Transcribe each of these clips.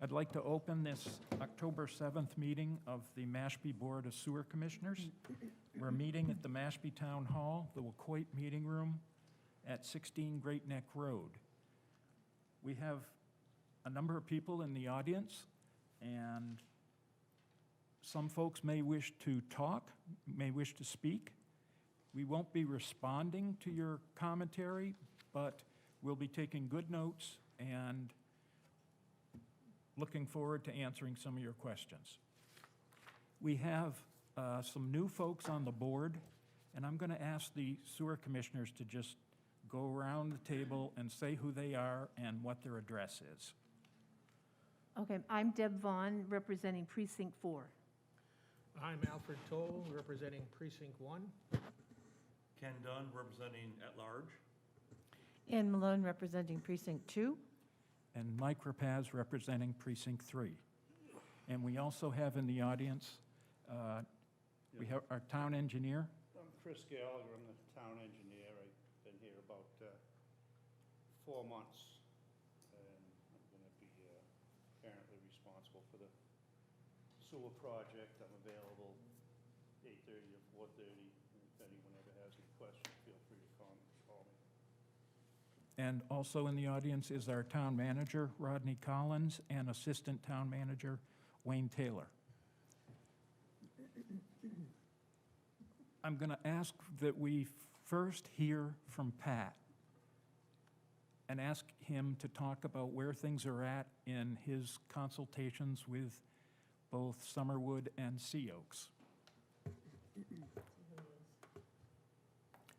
I'd like to open this October 7th meeting of the Mashpee Board of Sewer Commissioners. We're meeting at the Mashpee Town Hall, the Wacoit Meeting Room at 16 Great Neck Road. We have a number of people in the audience, and some folks may wish to talk, may wish to speak. We won't be responding to your commentary, but we'll be taking good notes and looking forward to answering some of your questions. We have some new folks on the board, and I'm going to ask the sewer commissioners to just go around the table and say who they are and what their address is. Okay, I'm Deb Vaughn, representing Precinct 4. I'm Alfred Toll, representing Precinct 1. Ken Dunn, representing at large. Ann Malone, representing Precinct 2. And Mike Rapaz, representing Precinct 3. And we also have in the audience, we have our town engineer. I'm Chris Gallagher. I'm the town engineer. I've been here about 4 months, and I'm going to be apparently responsible for the sewer project. I'm available 8:30 to 4:30. If anyone ever has any questions, feel free to call me. And also in the audience is our town manager, Rodney Collins, and assistant town manager, Wayne Taylor. I'm going to ask that we first hear from Pat and ask him to talk about where things are at in his consultations with both Summerwood and Sea Oaks.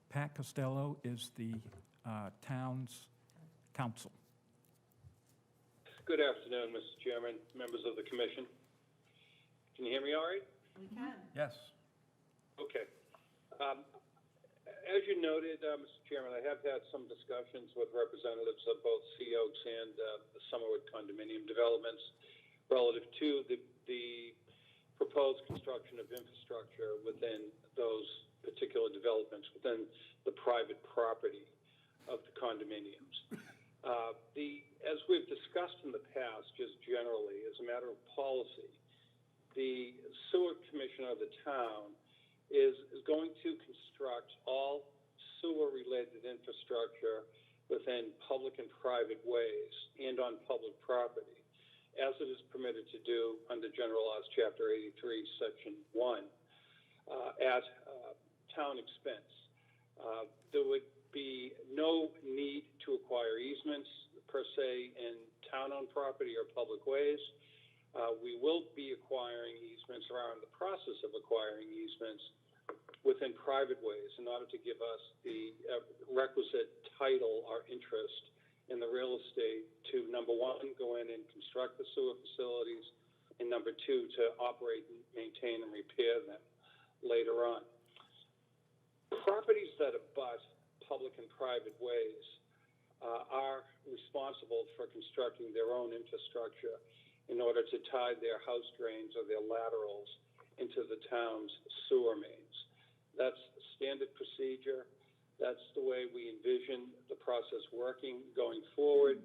Pat Costello is the town's counsel. Good afternoon, Mr. Chairman, members of the commission. Can you hear me all right? We can. Yes. Okay. As you noted, Mr. Chairman, I have had some discussions with representatives of both Sea Oaks and the Summerwood condominium developments relative to the proposed construction of infrastructure within those particular developments, within the private property of the condominiums. As we've discussed in the past, just generally, as a matter of policy, the sewer commissioner of the town is going to construct all sewer-related infrastructure within public and private ways and on public property, as it is permitted to do under General Laws, Chapter 83, Section 1, at town expense. There would be no need to acquire easements per se in town-owned property or public ways. We will be acquiring easements, or are in the process of acquiring easements within private ways in order to give us the requisite title or interest in the real estate to, number one, go in and construct the sewer facilities, and number two, to operate, and maintain, and repair them later on. Properties that abut public and private ways are responsible for constructing their own infrastructure in order to tie their house drains or their laterals into the town's sewer mains. That's standard procedure. That's the way we envision the process working going forward.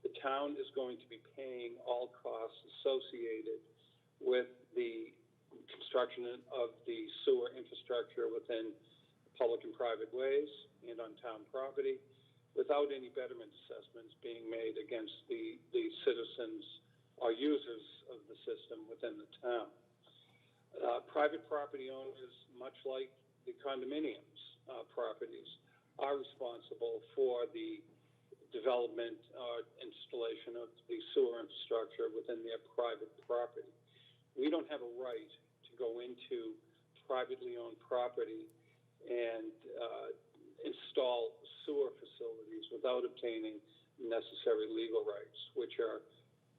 The town is going to be paying all costs associated with the construction of the sewer infrastructure within public and private ways and on town property, without any betterment assessments being made against the citizens or users of the system within the town. Private property owners, much like the condominiums properties, are responsible for the development or installation of the sewer infrastructure within their private property. We don't have a right to go into privately owned property and install sewer facilities without obtaining necessary legal rights, which are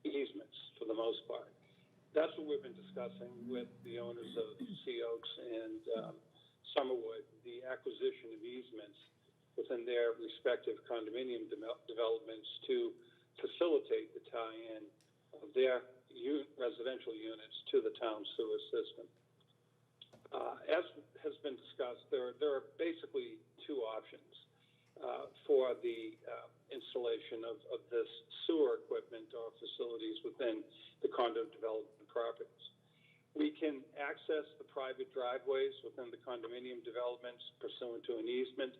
easements for the most part. That's what we've been discussing with the owners of Sea Oaks and Summerwood, the acquisition of easements within their respective condominium developments to facilitate the tie-in of their residential units to the town sewer system. As has been discussed, there are basically two options. for the installation of this sewer equipment or facilities within the condo development properties. We can access the private driveways within the condominium developments pursuant to an easement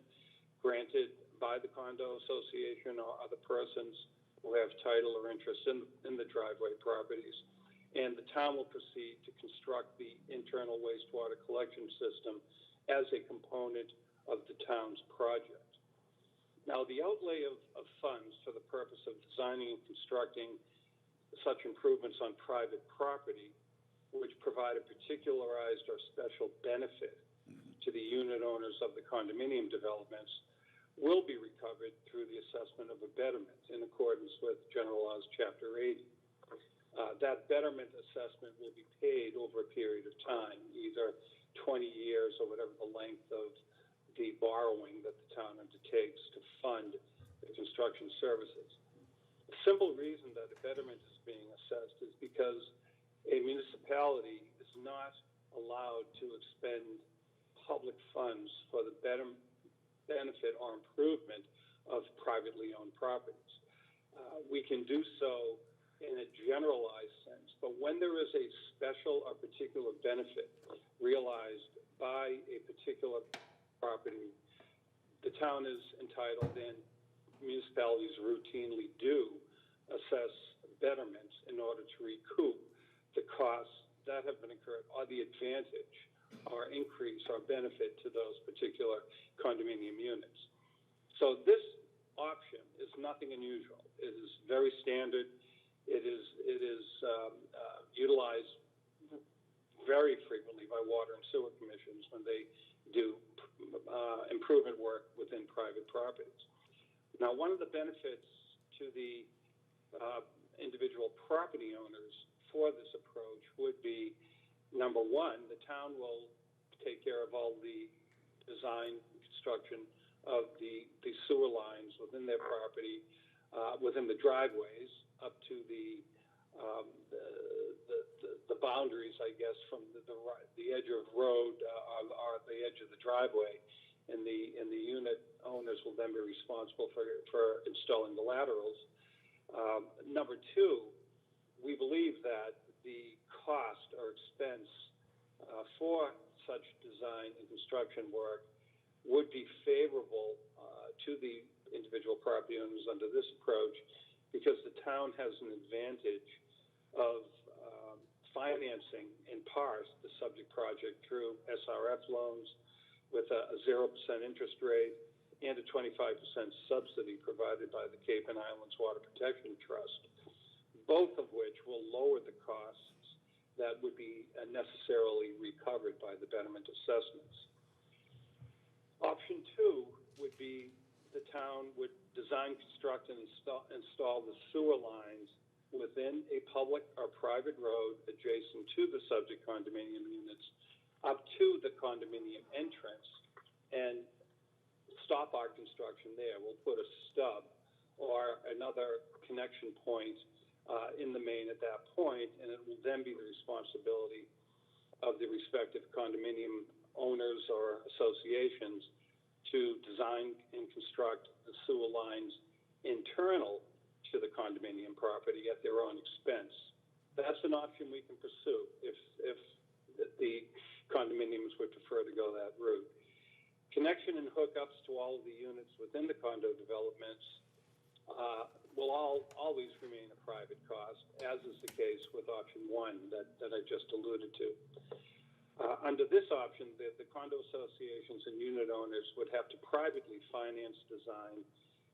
granted by the condo association or other persons who have title or interest in the driveway properties. And the town will proceed to construct the internal wastewater collection system as a component of the town's project. Now, the outlay of funds for the purpose of designing and constructing such improvements on private property, which provide a particularized or special benefit to the unit owners of the condominium developments, will be recovered through the assessment of a betterment in accordance with General Laws, Chapter 80. That betterment assessment will be paid over a period of time, either 20 years or whatever the length of the borrowing that the town undertakes to fund the construction services. The simple reason that a betterment is being assessed is because a municipality is not allowed to expend public funds for the benefit or improvement of privately owned properties. We can do so in a generalized sense, but when there is a special or particular benefit realized by a particular property, the town is entitled, and municipalities routinely do, assess betterments in order to recoup the costs that have been incurred or the advantage or increase or benefit to those particular condominium units. So this option is nothing unusual. It is very standard. It is utilized very frequently by water and sewer commissions when they do improvement work within private properties. Now, one of the benefits to the individual property owners for this approach would be, number one, the town will take care of all the design and construction of the sewer lines within their property, within the driveways, up to the boundaries, I guess, from the edge of road or the edge of the driveway, and the unit owners will then be responsible for installing the laterals. Number two, we believe that the cost or expense for such design and construction work would be favorable to the individual property owners under this approach, because the town has an advantage of financing in part the subject project through SRF loans with a 0% interest rate and a 25% subsidy provided by the Cape and Islands Water Protection Trust, both of which will lower the costs that would be necessarily recovered by the betterment assessments. Option two would be the town would design, construct, and install the sewer lines within a public or private road adjacent to the subject condominium units up to the condominium entrance and stop our construction there. We'll put a stub or another connection point in the main at that point, and it will then be the responsibility of the respective condominium owners or associations to design and construct the sewer lines internal to the condominium property at their own expense. That's an option we can pursue if the condominiums would prefer to go that route. Connection and hookups to all of the units within the condo developments will always remain a private cost, as is the case with option one that I just alluded to. Under this option, the condo associations and unit owners would have to privately finance, design,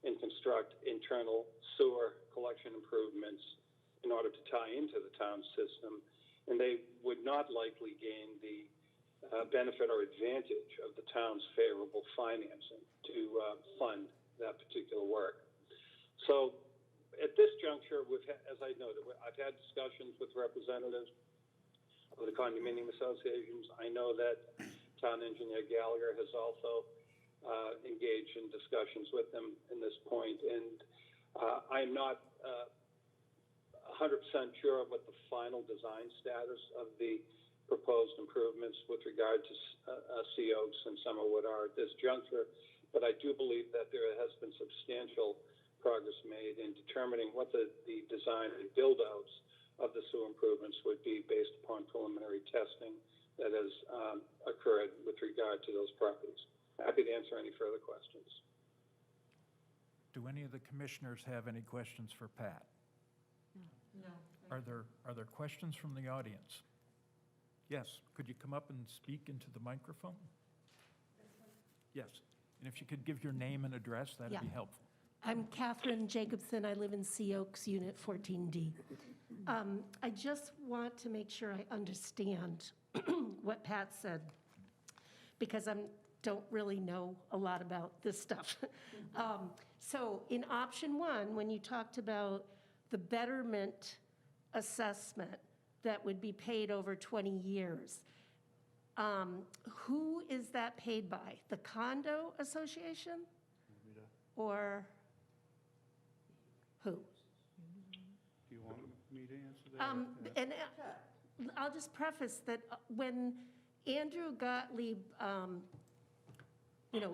and construct internal sewer collection improvements in order to tie into the town system, and they would not likely gain the benefit or advantage of the town's favorable financing to fund that particular work. So at this juncture, as I noted, I've had discussions with representatives of the condominium associations. I know that Town Engineer Gallagher has also engaged in discussions with them in this point, and I'm not 100% sure of what the final design status of the proposed improvements with regard to Sea Oaks and Summerwood are at this juncture, but I do believe that there has been substantial progress made in determining what the design and build-outs of the sewer improvements would be based upon preliminary testing that has occurred with regard to those properties. Happy to answer any further questions. Do any of the commissioners have any questions for Pat? No. Are there questions from the audience? Yes, could you come up and speak into the microphone? Yes, and if you could give your name and address, that'd be Yeah. helpful. I'm Catherine Jacobson. I live in Sea Oaks, Unit 14D. I just want to make sure I understand what Pat said, because I don't really know a lot about this stuff. So in option one, when you talked about the betterment assessment that would be paid over 20 years, who is that paid by? The condo association? Or who? Do you want me to answer that? And I'll just preface that when Andrew Gottlieb,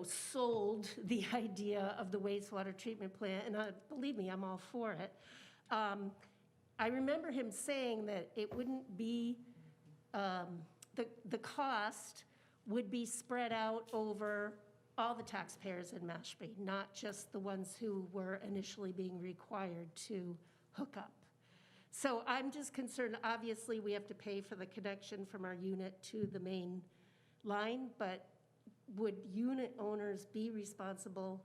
sold the idea of the wastewater treatment plant, and believe me, I'm all for it, I remember him saying that it wouldn't be, the cost would be spread out over all the taxpayers in Mashpee, not just the ones who were initially being required to hook up. So I'm just concerned, obviously, we have to pay for the connection from our unit to the main line, but would unit owners be responsible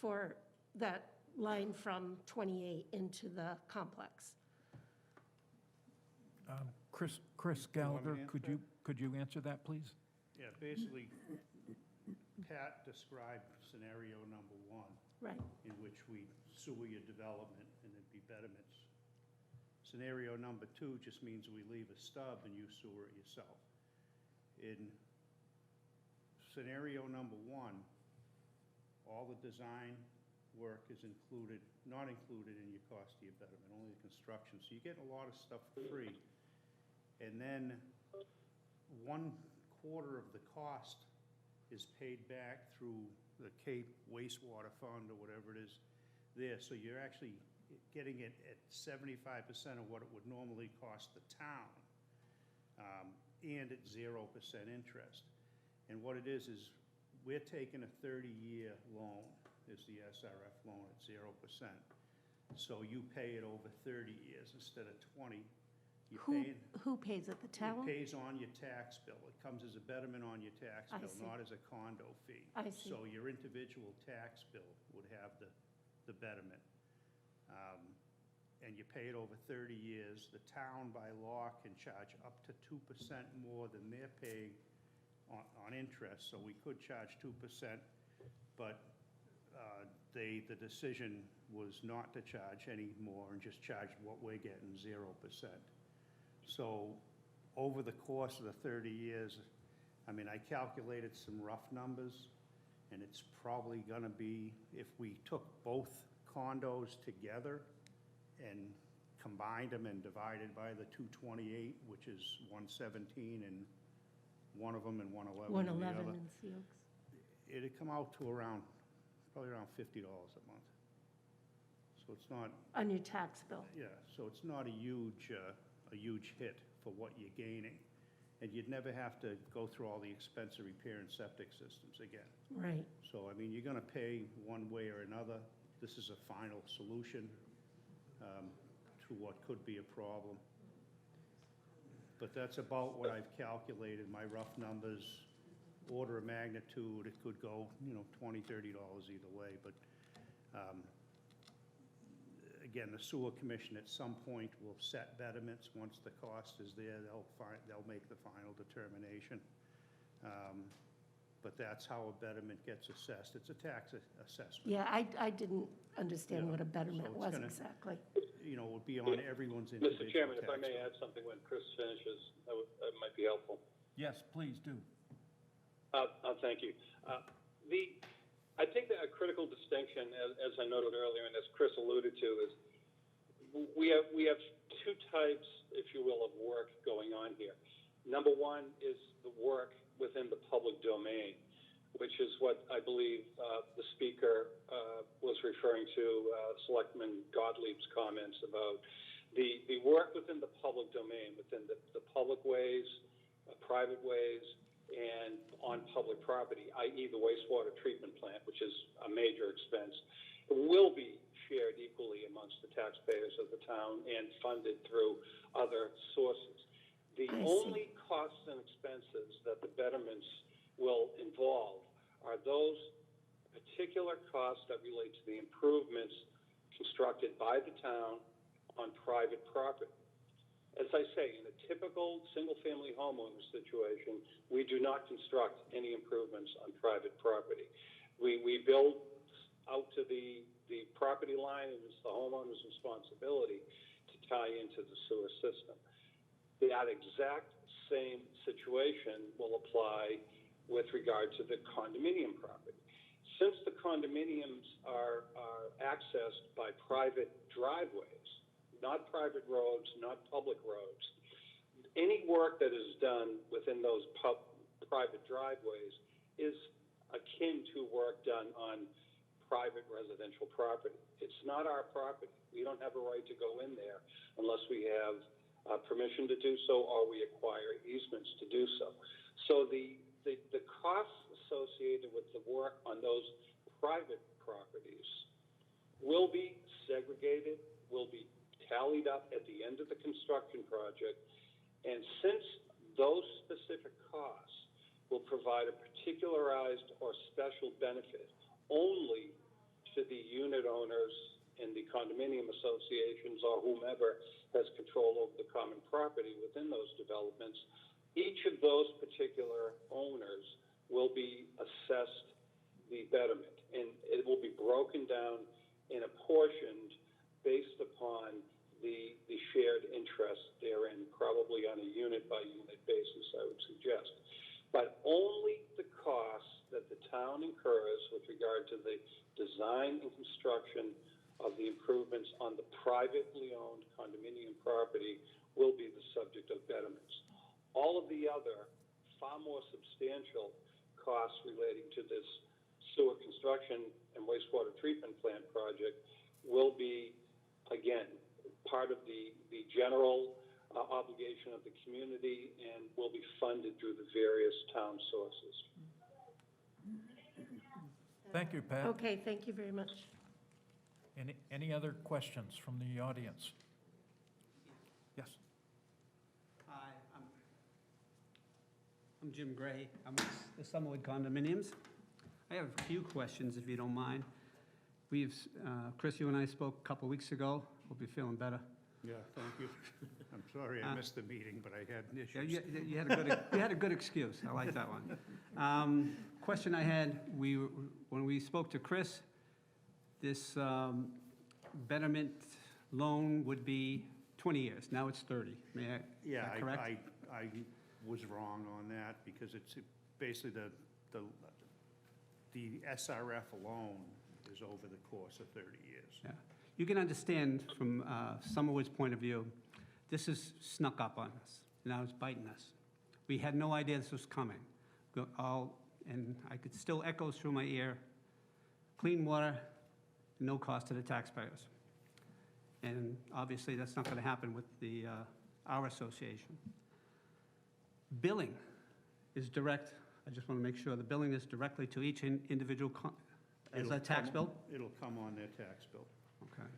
for that line from 28 into the complex? Chris Gallagher, me to could you answer that, please? Yeah, basically, Pat described scenario number one, Right. in which we sewer your development and there'd be betterments. Scenario number two just means we leave a stub and you sewer it yourself. In scenario number one, all the design work is included, not included in your cost of your betterment, only the construction. So you're getting a lot of stuff for free. And then 1/4 of the cost is paid back through the Cape wastewater fund or whatever it is there. So you're actually getting it at 75% of what it would normally cost the town, and at 0% interest. And what it is we're taking a 30-year loan, is the SRF loan at 0%. So you pay it over 30 years instead of 20. You're paying. Who pays it, the town? It pays on your tax bill. It comes as a betterment on your tax I bill, see. not as a condo fee. I see. So your individual tax bill would have the betterment. And you pay it over 30 years. The town by law can charge up to 2% more than they're paying on interest. So we could charge 2%, but the decision was not to charge any more and just charge what we're getting, 0%. So over the course of the 30 years, I mean, I calculated some rough numbers, and it's probably gonna be, if we took both condos together and combined them and divided by the 228, which is 117 in one of them and 111 in the 111 other, in Sea Oaks. it'd come out to probably around $50 a month. So it's not, On your tax bill. yeah, so it's not a huge hit for what you're gaining. And you'd never have to go through all the expense of repairing septic systems again. Right. So, I mean, you're gonna pay one way or another. This is a final solution to what could be a problem. But that's about what I've calculated, my rough numbers, order of magnitude. It could go, $20, $30 either way. But again, the sewer commission at some point will set betterments. Once the cost is there, they'll make the final determination. But that's how a betterment gets assessed. It's a tax assessment. Yeah, I didn't understand Yeah. what a betterment So it's was gonna- exactly. It would be on everyone's individual Mr. Chairman, if I tax may bill. add something when Chris finishes, that might be helpful. Yes, please do. Thank you. I think that a critical distinction, as I noted earlier and as Chris alluded to, is we have two types, if you will, of work going on here. Number one is the work within the public domain, which is what I believe the speaker was referring to, Selectman Gottlieb's comments about the work within the public domain, within the public ways, private ways, and on public property, i.e. the wastewater treatment plant, which is a major expense, will be shared equally amongst the taxpayers of the town and funded through other sources. The I see. only costs and expenses that the betterments will involve are those particular costs that relate to the improvements constructed by the town on private property. As I say, in a typical single-family homeowner situation, we do not construct any improvements on private property. We build out to the property line, and it's the homeowner's responsibility to tie into the sewer system. That exact same situation will apply with regard to the condominium property. Since the condominiums are accessed by private driveways, not private roads, not public roads, any work that is done within those private driveways is akin to work done on private residential property. It's not our property. We don't have a right to go in there unless we have permission to do so or we acquire easements to do so. So the costs associated with the work on those private properties will be segregated, will be tallied up at the end of the construction project, and since those specific costs will provide a particularized or special benefit only to the unit owners and the condominium associations or whomever has control over the common property within those developments, each of those particular owners will be assessed the betterment, and it will be broken down and apportioned based upon the shared interest therein, probably on a unit-by-unit basis, I would suggest. But only the costs that the town incurs with regard to the design and construction of the improvements on the privately owned condominium property will be the subject of betterments. All of the other, far more substantial costs relating to this sewer construction and wastewater treatment plant project will be, again, part of the general obligation of the community and will be funded through the various town sources. Thank you, Pat. Okay, thank you very much. Any other questions from the audience? Yes. Hi, I'm Jim Gray. I'm with the Summerwood Condominiums. I have a few questions, if you don't mind. Chris, you and I spoke a couple weeks ago. Hope you're feeling better. Yeah, thank you. I'm sorry I missed the meeting, but I had Yeah, issues. you had a good excuse. I like that one. Question I had, when we spoke to Chris, this betterment loan would be 20 years. Now it's 30. Yeah, that correct? I was wrong on that because it's basically the SRF alone is over the course of 30 years. Yeah. You can understand from Summerwood's point of view, this has snuck up on us. Now it's biting us. We had no idea this was coming. And I could still echo through my ear, clean water, no cost to the taxpayers. And obviously, that's not going to happen with our association. Billing is direct. I just want to make sure the billing is directly to each individual as a tax bill? It'll come on their tax bill. Okay.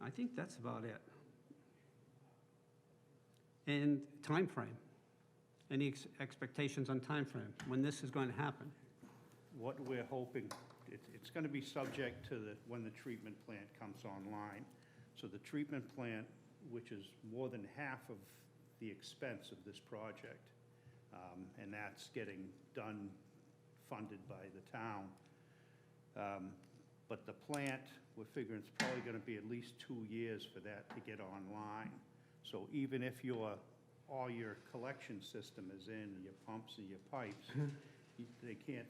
I think that's about it. And time frame. Any expectations on time frame, when this is going to happen? What we're hoping, it's going to be subject to when the treatment plant comes online. So the treatment plant, which is more than half of the expense of this project, and that's getting done, funded by the town. But the plant, we're figuring it's probably going to be at least 2 years for that to get online. So even if all your collection system is in, your pumps and your pipes, they can't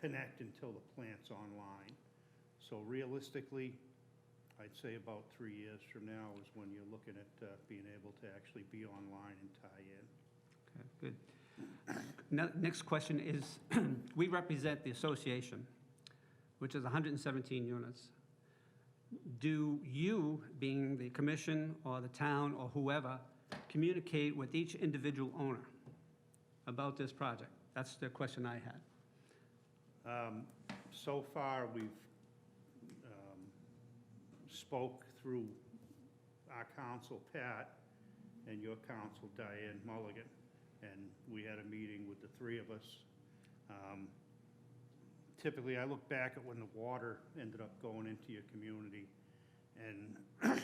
connect until the plant's online. So realistically, I'd say about 3 years from now is when you're looking at being able to actually be online and tie in. Okay, good. Next question is, we represent the association, which is 117 units. Do you, being the commission or the town or whoever, communicate with each individual owner about this project? That's the question I had. So far, we've spoke through our counsel, Pat, and your counsel, Diane Mulligan, and we had a meeting with the three of us. Typically, I look back at when the water ended up going into your community, and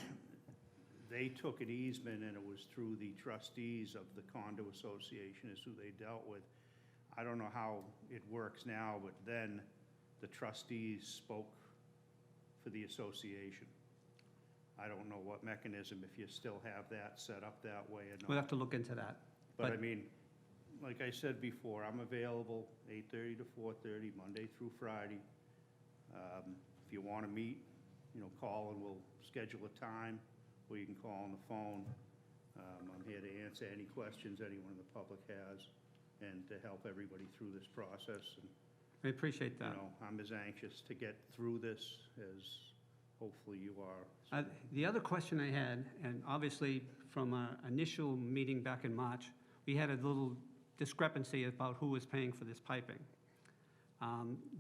they took an easement, and it was through the trustees of the condo association is who they dealt with. I don't know how it works now, but then the trustees spoke for the association. I don't know what mechanism, if you still have that set up that way or not. We'll have to look into that. But I mean, like I said before, I'm available 8:30 to 4:30, Monday through Friday. If you want to meet, call and we'll schedule a time, or you can call on the phone. I'm here to answer any questions anyone in the public has and to help everybody through this process. And, I appreciate that. I'm as anxious to get through this as hopefully you are. The other question I had, and obviously from our initial meeting back in March, we had a little discrepancy about who was paying for this piping.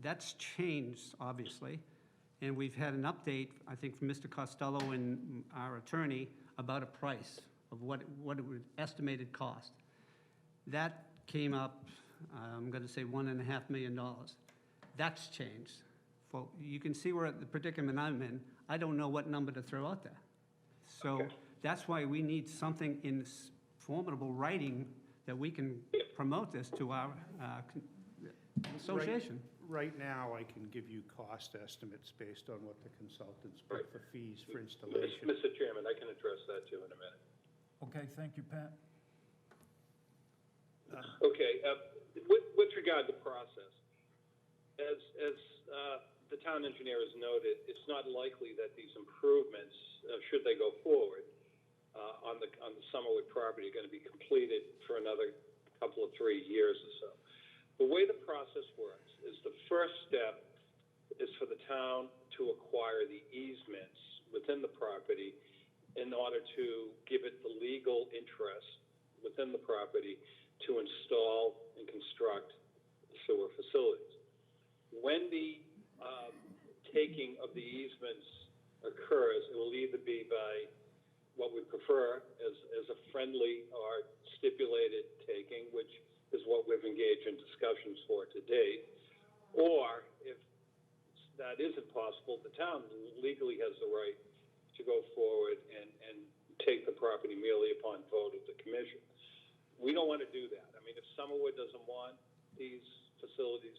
That's changed, obviously, and we've had an update, I think, from Mr. Costello and our attorney about a price of what it would estimated cost. That came up, I'm going to say $1.5 million. That's changed. Well, you can see we're at the predicament I'm in. I don't know what number to throw out there. So that's why we need something in formidable writing that we can promote this to our association. Right now, I can give you cost estimates based on what the consultants put for fees for installation. Mr. Chairman, I can address that too in a minute. Okay, thank you, Pat. Okay, with regard to process, as the town engineer has noted, it's not likely that these improvements, should they go forward, on the Summerwood property, are going to be completed for another couple of 3 years or so. The way the process works is the first step is for the town to acquire the easements within the property in order to give it the legal interest within the property to install and construct sewer facilities. When the taking of the easements occurs, it will either be by what we prefer as a friendly or stipulated taking, which is what we've engaged in discussions for to date, or if that isn't possible, the town legally has the right to go forward and take the property merely upon vote of the commission. We don't want to do that. I mean, if Summerwood doesn't want these facilities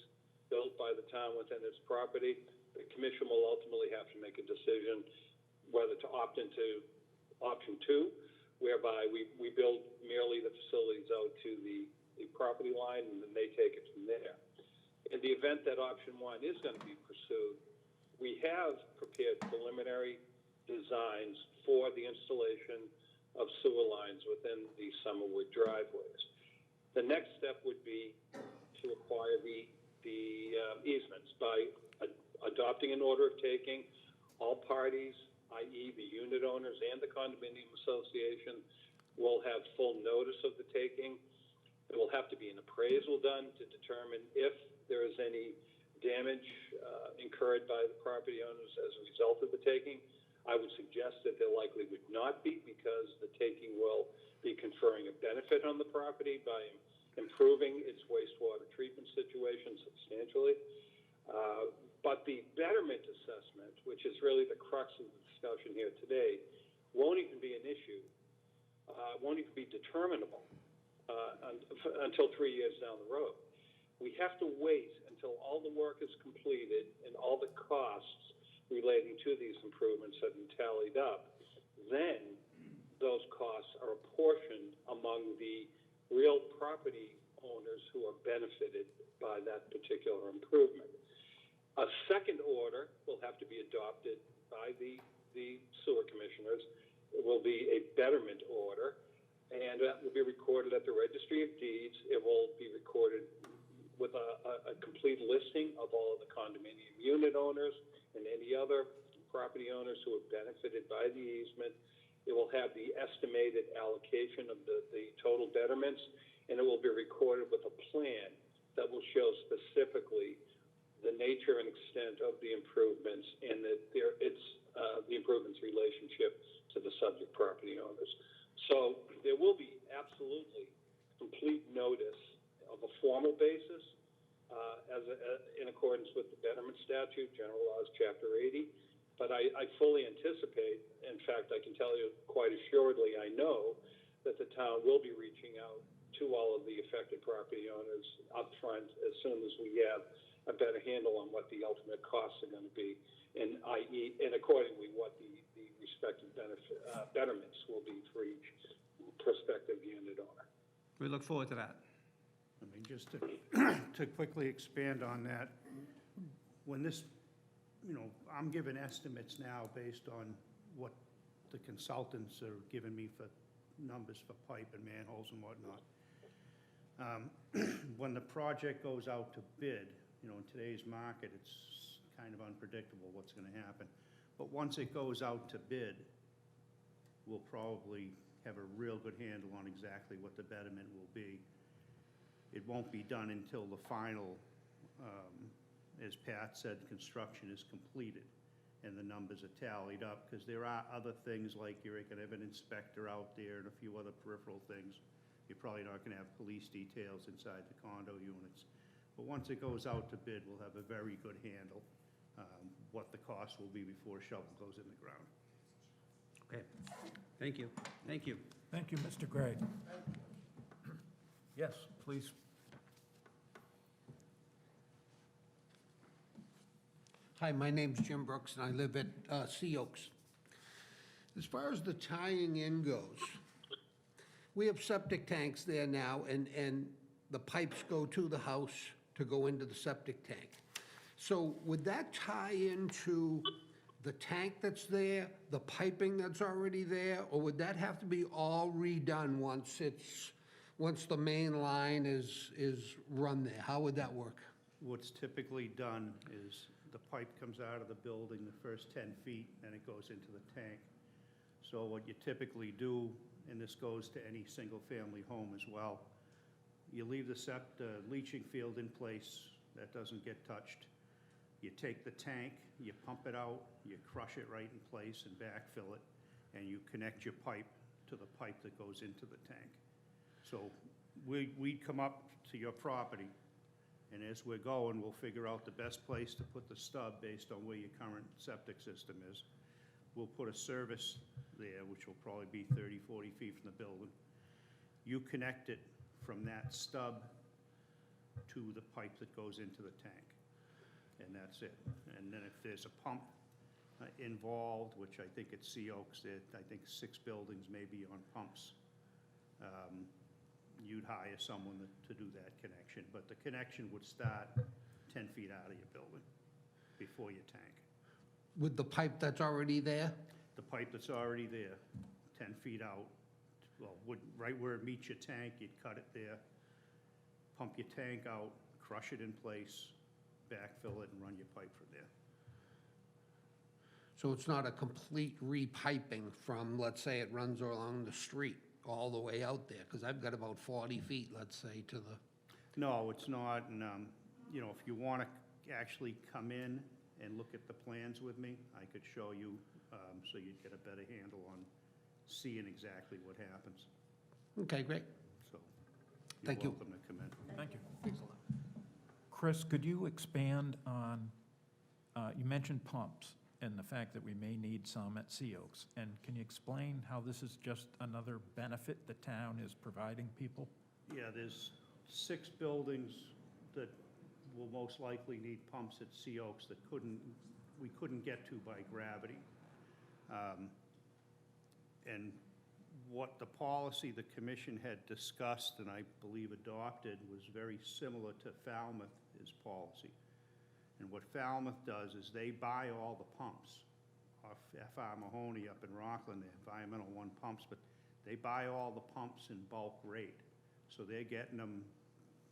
built by the town within its property, the commission will ultimately have to make a decision whether to opt into option 2, whereby we build merely the facilities out to the property line and then they take it from there. In the event that option 1 is going to be pursued, we have prepared preliminary designs for the installation of sewer lines within the Summerwood driveways. The next step would be to acquire the easements by adopting an order of taking. All parties, i.e. the unit owners and the condominium association, will have full notice of the taking. There will have to be an appraisal done to determine if there is any damage incurred by the property owners as a result of the taking. I would suggest that there likely would not be, because the taking will be conferring a benefit on the property by improving its wastewater treatment situation substantially. But the betterment assessment, which is really the crux of the discussion here today, won't even be an issue, won't even be determinable until 3 years down the road. We have to wait until all the work is completed and all the costs relating to these improvements have been tallied up. Then those costs are apportioned among the real property owners who are benefited by that particular improvement. A second order will have to be adopted by the sewer commissioners. It will be a betterment order, and that will be recorded at the Registry of Deeds. It will be recorded with a complete listing of all of the condominium unit owners and any other property owners who have benefited by the easement. It will have the estimated allocation of the total betterments, and it will be recorded with a plan that will show specifically the nature and extent of the improvements and that the improvements relationship to the subject property owners. So there will be absolutely complete notice of a formal basis in accordance with the Betterment Statute, General Laws, Chapter 80. But I fully anticipate, in fact, I can tell you quite assuredly, I know that the town will be reaching out to all of the affected property owners up front as soon as we have a better handle on what the ultimate costs are going to be, and accordingly what the respective betterments will be for each prospective unit owner. We look forward to that. I mean, just to quickly expand on that, when this, I'm giving estimates now based on what the consultants are giving me for numbers for pipe and manholes and whatnot. When the project goes out to bid, in today's market, it's kind of unpredictable what's going to happen. But once it goes out to bid, we'll probably have a real good handle on exactly what the betterment will be. It won't be done until the final, as Pat said, construction is completed and the numbers are tallied up, because there are other things like you're going to have an inspector out there and a few other peripheral things. You're probably not going to have police details inside the condo units. But once it goes out to bid, we'll have a very good handle what the cost will be before a shovel goes in the ground. Okay. Thank you. Thank you. Thank you, Mr. Gregg. Yes, please. Hi, my name's Jim Brooks, and I live at Sea Oaks. As far as the tying in goes, we have septic tanks there now, and the pipes go to the house to go into the septic tank. So would that tie into the tank that's there, the piping that's already there, or would that have to be all redone once the main line is run there? How would that work? What's typically done is the pipe comes out of the building the first 10 feet, and it goes into the tank. So what you typically do, and this goes to any single-family home as well, you leave the leaching field in place. That doesn't get touched. You take the tank, you pump it out, you crush it right in place and backfill it, and you connect your pipe to the pipe that goes into the tank. So we'd come up to your property, and as we're going, we'll figure out the best place to put the stub based on where your current septic system is. We'll put a service there, which will probably be 30, 40 feet from the building. You connect it from that stub to the pipe that goes into the tank, and that's it. And then if there's a pump involved, which I think at Sea Oaks, I think 6 buildings may be on pumps, you'd hire someone to do that connection. But the connection would start 10 feet out of your building before your tank. With the pipe that's already there? The pipe that's already there, 10 feet out, well, right where it meets your tank, you'd cut it there, pump your tank out, crush it in place, backfill it, and run your pipe from there. So it's not a complete repiping from, let's say it runs along the street all the way out there, because I've got about 40 feet, let's say, to the... No, it's not, and, if you want to actually come in and look at the plans with me, I could show you, so you'd get a better handle on seeing exactly what happens. Okay, great. So, Thank you. You're welcome to come in. Thank you. Chris, could you expand on, you mentioned pumps and the fact that we may need some at Sea Oaks. And can you explain how this is just another benefit the town is providing people? Yeah, there's 6 buildings that will most likely need pumps at Sea Oaks that we couldn't get to by gravity. And what the policy the commission had discussed and I believe adopted was very similar to Falmouth's policy. And what Falmouth does is they buy all the pumps off F.R. Mahoney up in Rockland, the Environmental One pumps, but They buy all the pumps in bulk rate, so they're getting them,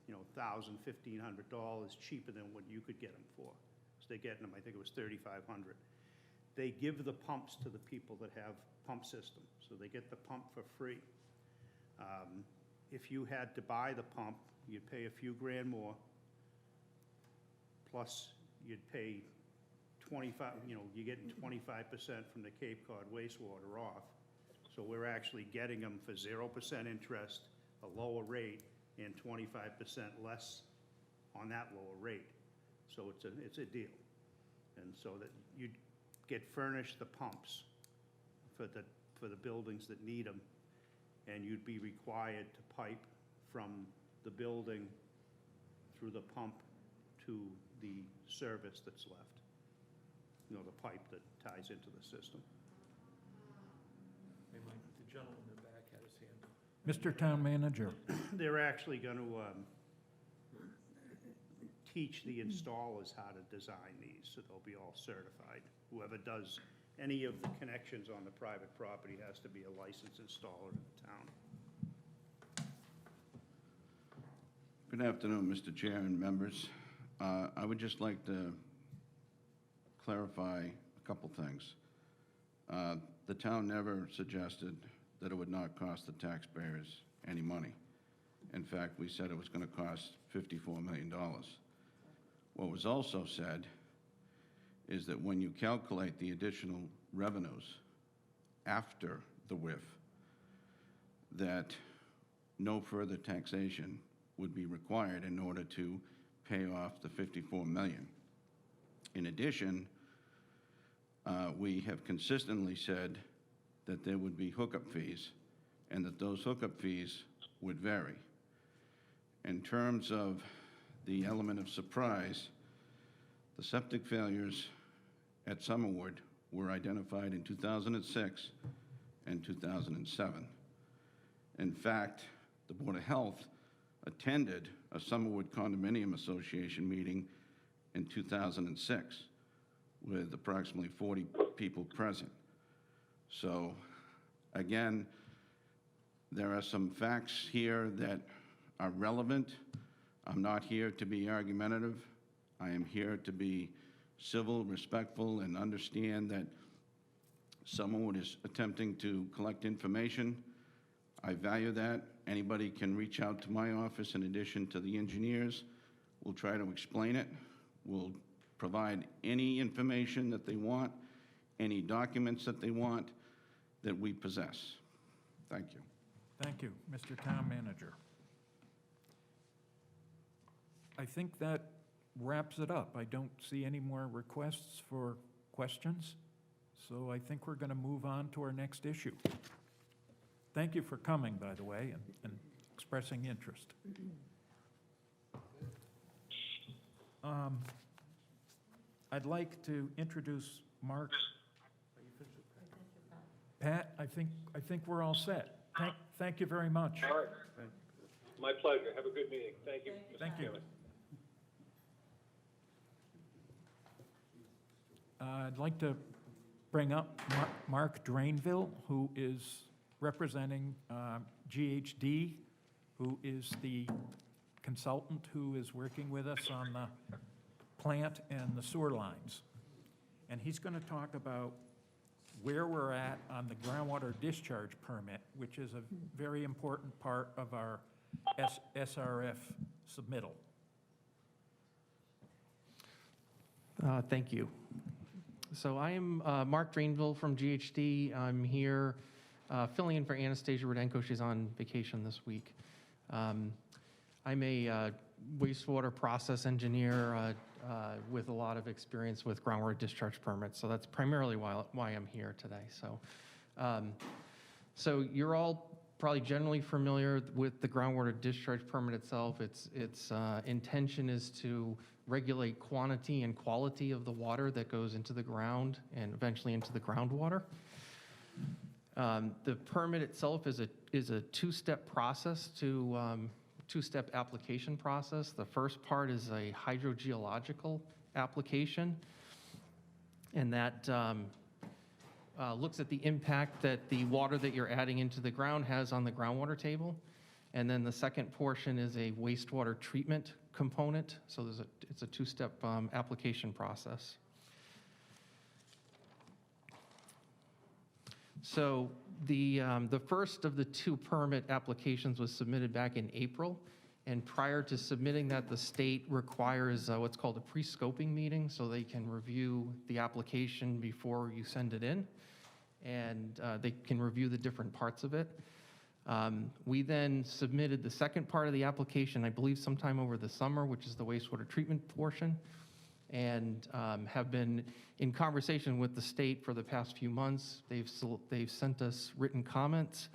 $1,000, $1,500 cheaper than what you could get them for. So they're getting them, I think it was $3,500. They give the pumps to the people that have pump systems, so they get the pump for free. If you had to buy the pump, you'd pay a few grand more, plus you'd pay 25, you're getting 25% from the Cape Cod wastewater off. So we're actually getting them for 0% interest, a lower rate, and 25% less on that lower rate. So it's a deal. And so that you'd get furnished the pumps for the buildings that need them, and you'd be required to pipe from the building through the pump to the service that's left. The pipe that ties into the system. Hey, Mike, the gentleman in the back had his hand up. Mr. Town Manager, They're actually going to teach the installers how to design these, so they'll be all certified. Whoever does any of the connections on the private property has to be a licensed installer in the town. Good afternoon, Mr. Chair and members. I would just like to clarify a couple things. The town never suggested that it would not cost the taxpayers any money. In fact, we said it was going to cost $54 million. What was also said is that when you calculate the additional revenues after the WIF, that no further taxation would be required in order to pay off the $54 million. In addition, we have consistently said that there would be hookup fees and that those hookup fees would vary. In terms of the element of surprise, the septic failures at Summerwood were identified in 2006 and 2007. In fact, the Board of Health attended a Summerwood Condominium Association meeting in 2006 with approximately 40 people present. So, again, there are some facts here that are relevant. I'm not here to be argumentative. I am here to be civil, respectful, and understand that someone is attempting to collect information. I value that. Anybody can reach out to my office in addition to the engineers. We'll try to explain it. We'll provide any information that they want, any documents that they want that we possess. Thank you. thank you, Mr. Town Manager. I think that wraps it up. I don't see any more requests for questions, so I think we're going to move on to our next issue. Thank you for coming, by the way, and expressing interest. I'd like to introduce Mark. Pat, I think we're all set. Thank you very much. All right. My pleasure. Have a good meeting. Thank you, Mr. Thank you. Chairman. I'd like to bring up Mark Drainville, who is representing GHD, who is the consultant who is working with us on the plant and the sewer lines. And he's going to talk about where we're at on the groundwater discharge permit, which is a very important part of our SRF submittal. Thank you. So I am Mark Drainville from GHD. I'm here filling in for Anastasia Rudenko. She's on vacation this week. I'm a wastewater process engineer with a lot of experience with groundwater discharge permits. So that's primarily why I'm here today. So you're all probably generally familiar with the groundwater discharge permit itself. Its intention is to regulate quantity and quality of the water that goes into the ground and eventually into the groundwater. The permit itself is a two-step process two-step application process. The first part is a hydrogeological application, and that looks at the impact that the water that you're adding into the ground has on the groundwater table. And then the second portion is a wastewater treatment component. So it's a two-step application process. So the first of the two permit applications was submitted back in April. And prior to submitting that, the state requires what's called a pre-scoping meeting, so they can review the application before you send it in. And they can review the different parts of it. We then submitted the second part of the application, I believe sometime over the summer, which is the wastewater treatment portion, and have been in conversation with the state for the past few months. They've sent us written comments,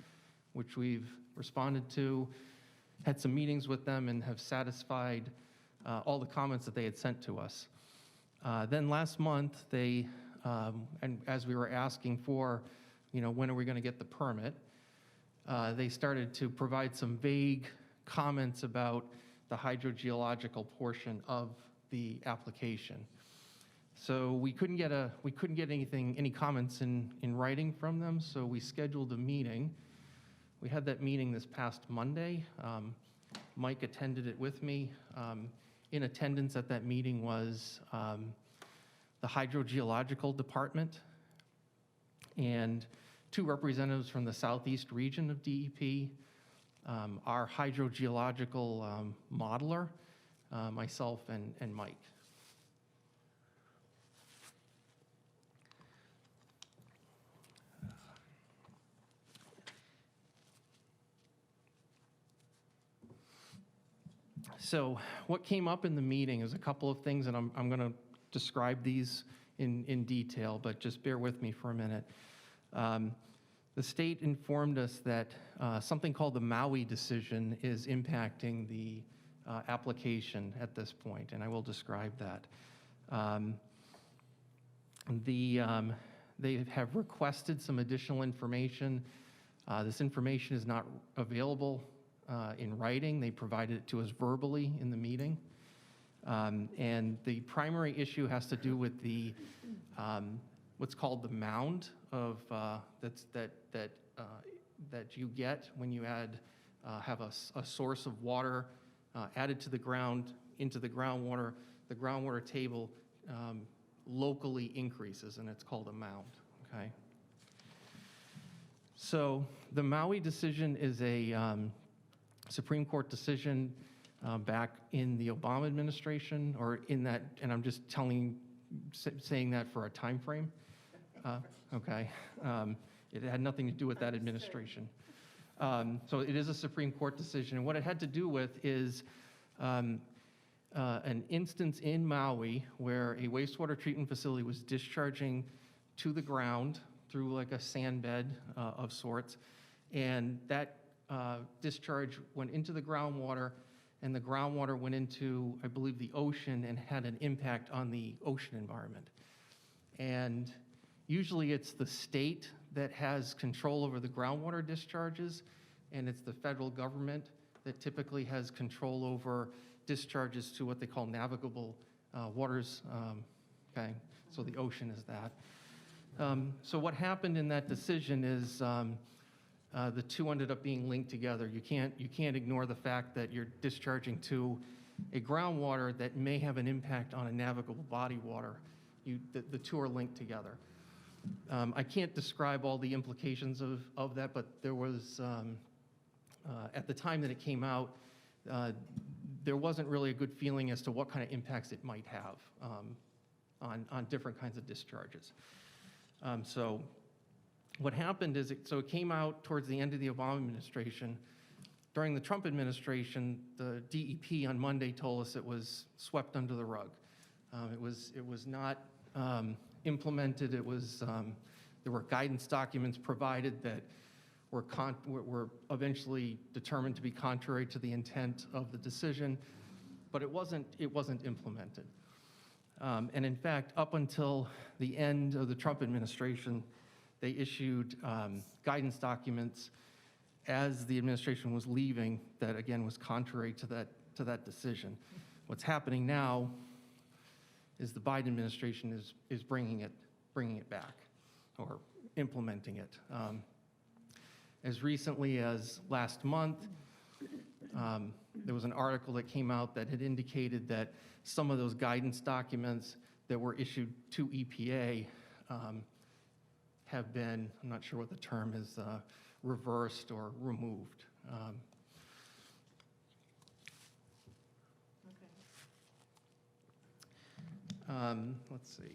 which we've responded to, had some meetings with them, and have satisfied all the comments that they had sent to us. Then last month, they, and as we were asking for, when are we going to get the permit, they started to provide some vague comments about the hydrogeological portion of the application. So we couldn't get any comments in writing from them, so we scheduled a meeting. We had that meeting this past Monday. Mike attended it with me. In attendance at that meeting was the hydrogeological department and two representatives from the southeast region of DEP, our hydrogeological modeler, myself and Mike. So what came up in the meeting is a couple of things, and I'm going to describe these in detail, but just bear with me for a minute. The state informed us that something called the Maui Decision is impacting the application at this point, and I will describe that. They have requested some additional information. This information is not available in writing. They provided it to us verbally in the meeting. And the primary issue has to do with the what's called the mound of that you get when you have a source of water added to the ground into the groundwater. The groundwater table locally increases, and it's called a mound. Okay. So the Maui Decision is a Supreme Court decision back in the Obama administration, or in that, and I'm just saying that for a time frame. Okay. It had nothing to do with that administration. So it is a Supreme Court decision, and what it had to do with is an instance in Maui where a wastewater treatment facility was discharging to the ground through like a sand bed of sorts, and that discharge went into the groundwater, and the groundwater went into, I believe, the ocean and had an impact on the ocean environment. And usually it's the state that has control over the groundwater discharges, and it's the federal government that typically has control over discharges to what they call navigable waters. Okay, so the ocean is that. So what happened in that decision is the two ended up being linked together. You can't ignore the fact that you're discharging to a groundwater that may have an impact on a navigable body water. The two are linked together. I can't describe all the implications of that, but there was, at the time that it came out, there wasn't really a good feeling as to what kind of impacts it might have on different kinds of discharges. So what happened is, it came out towards the end of the Obama administration. During the Trump administration, the DEP on Monday told us it was swept under the rug. It was not implemented. It was there were guidance documents provided that were eventually determined to be contrary to the intent of the decision, but it wasn't implemented. And in fact, up until the end of the Trump administration, they issued guidance documents as the administration was leaving that, again, was contrary to that decision. What's happening now is the Biden administration is bringing it back, or implementing it. As recently as last month, there was an article that came out that had indicated that some of those guidance documents that were issued to EPA have been, I'm not sure what the term is, reversed or removed. Let's see.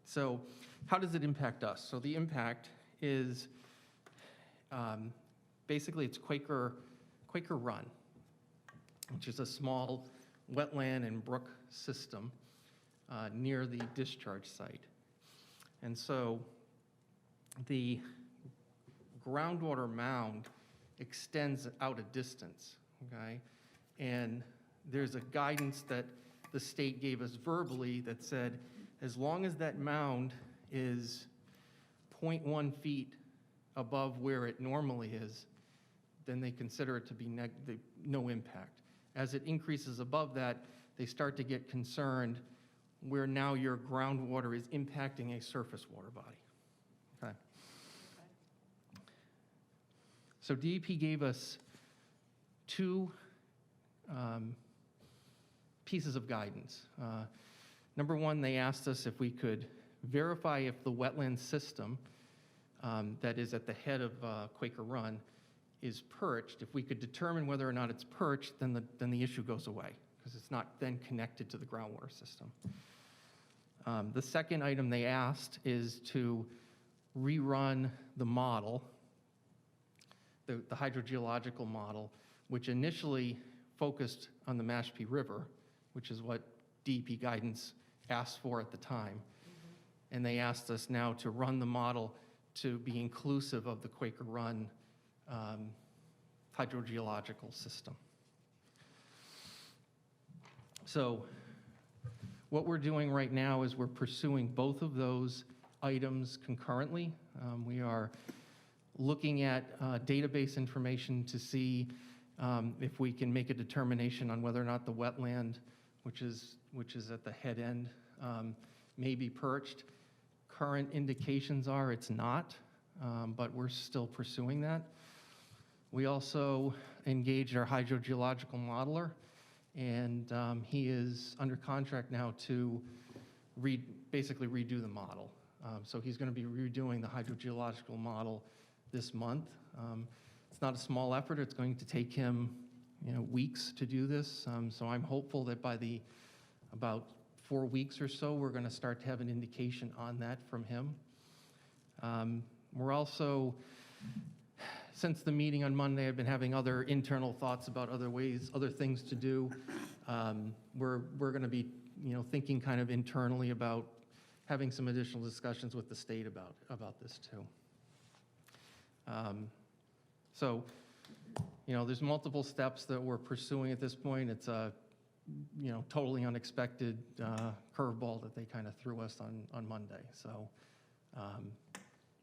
So how does it impact us? So the impact is basically it's Quaker Run, which is a small wetland and brook system near the discharge site. And so the groundwater mound extends out a distance, okay? And there's a guidance that the state gave us verbally that said, as long as that mound is 0.1 feet above where it normally is, then they consider it to be no impact. As it increases above that, they start to get concerned where now your groundwater is impacting a surface water body. Okay. So DEP gave us two pieces of guidance. Number one, they asked us if we could verify if the wetland system that is at the head of Quaker Run is perched. If we could determine whether or not it's perched, then the issue goes away, because it's not then connected to the groundwater system. The second item they asked is to rerun the model, the hydrogeological model, which initially focused on the Mashpee River, which is what DEP guidance asked for at the time. And they asked us now to run the model to be inclusive of the Quaker Run hydrogeological system. So what we're doing right now is we're pursuing both of those items concurrently. We are looking at database information to see if we can make a determination on whether or not the wetland, which is at the head end, may be perched. Current indications are it's not, but we're still pursuing that. We also engaged our hydrogeological modeler, and he is under contract now to basically redo the model. So he's going to be redoing the hydrogeological model this month. It's not a small effort. It's going to take him, weeks to do this. So I'm hopeful that by about 4 weeks or so, we're going to start to have an indication on that from him. We're also, since the meeting on Monday, I've been having other internal thoughts about other things to do. We're going to be, thinking kind of internally about having some additional discussions with the state about this too. So, there's multiple steps that we're pursuing at this point. It's a, totally unexpected curveball that they kind of threw us on Monday. So,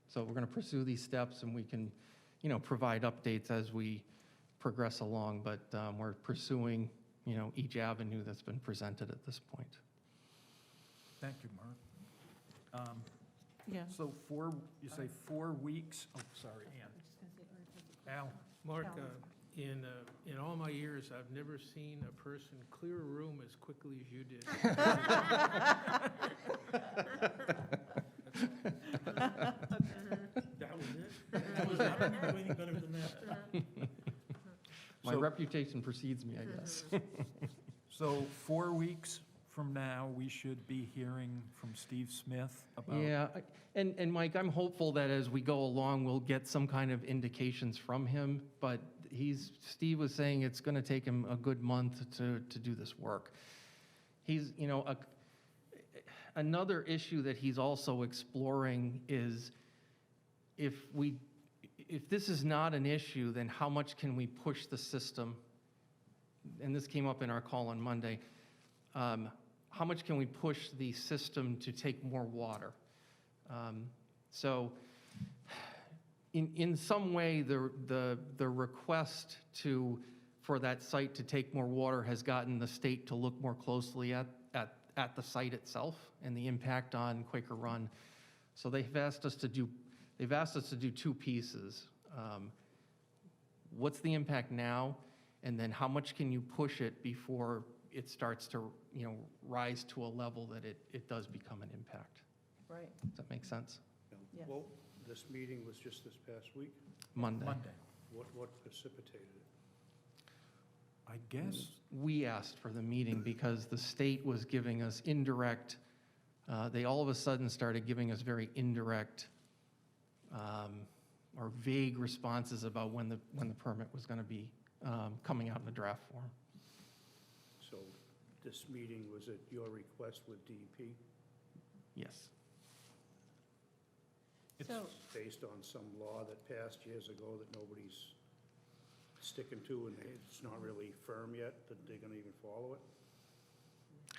so we're going to pursue these steps, and we can, provide updates as we progress along. But we're pursuing, each avenue that's been presented at this point. Thank you, Mark. Yeah. So you say 4 weeks? Oh, sorry, Ann. Al? Mark, in all my years, I've never seen a person clear a room as quickly as you did. That was it? That was not anything better than that. My So- reputation precedes me, I guess. So 4 weeks from now, we should be hearing from Steve Smith about... Yeah, and Mike, I'm hopeful that as we go along, we'll get some kind of indications from him, but Steve was saying it's going to take him a good month to do this work. He's, another issue that he's also exploring is if this is not an issue, then how much can we push the system? And this came up in our call on Monday. How much can we push the system to take more water? So in some way, the request for that site to take more water has gotten the state to look more closely at at the site itself and the impact on Quaker Run. So they've asked us to do two pieces. What's the impact now? And then how much can you push it before it starts to, rise to a level that it does become an impact? Right. Does that make sense? Yes. Well, this meeting was just this past week. Monday. What precipitated it? I guess, We asked for the meeting because the state was giving us indirect, they all of a sudden started giving us very indirect or vague responses about when the permit was going to be coming out in a draft form. So this meeting was at your request with DEP, Yes. So, based on some law that passed years ago that nobody's sticking to, and it's not really firm yet, that they're gonna even follow it?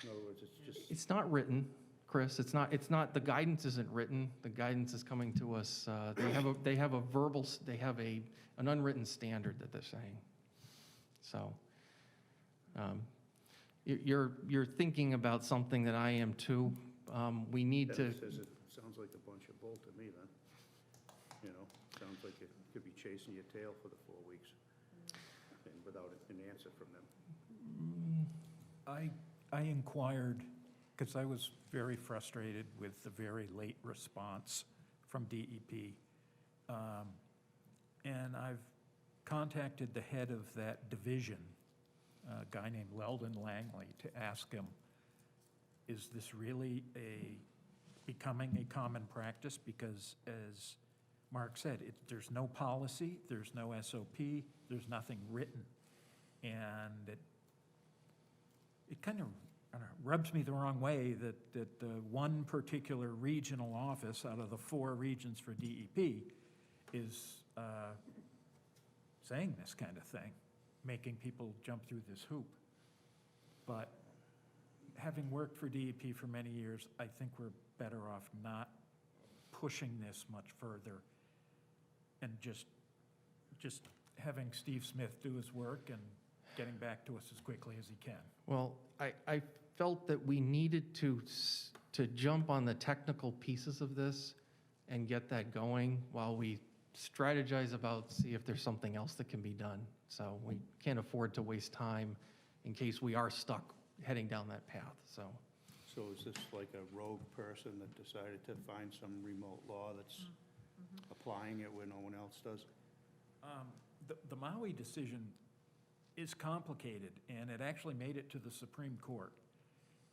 In other words, it's just, It's not written, Chris. It's not, the guidance isn't written. The guidance is coming to us. They have an unwritten standard that they're saying. So, you're thinking about something that I am too. We need to. it sounds like a bunch of bull to me then. Sounds like it could be chasing your tail for the 4 weeks, and without an answer from them. I inquired, because I was very frustrated with the very late response from DEP. And I've contacted the head of that division, a guy named Weldon Langley, to ask him, is this really becoming a common practice? Because as Mark said, there's no policy, there's no SOP, there's nothing written. And it kind of, I don't know, rubs me the wrong way that one particular regional office out of the 4 regions for DEP is saying this kind of thing, making people jump through this hoop. But having worked for DEP for many years, I think we're better off not pushing this much further and just having Steve Smith do his work and getting back to us as quickly as he can. Well, I felt that we needed to jump on the technical pieces of this and get that going while we strategize about, see if there's something else that can be done. So we can't afford to waste time in case we are stuck heading down that path, so. So is this like a rogue person that decided to find some remote law that's applying it where no one else does? The Maui decision is complicated, and it actually made it to the Supreme Court.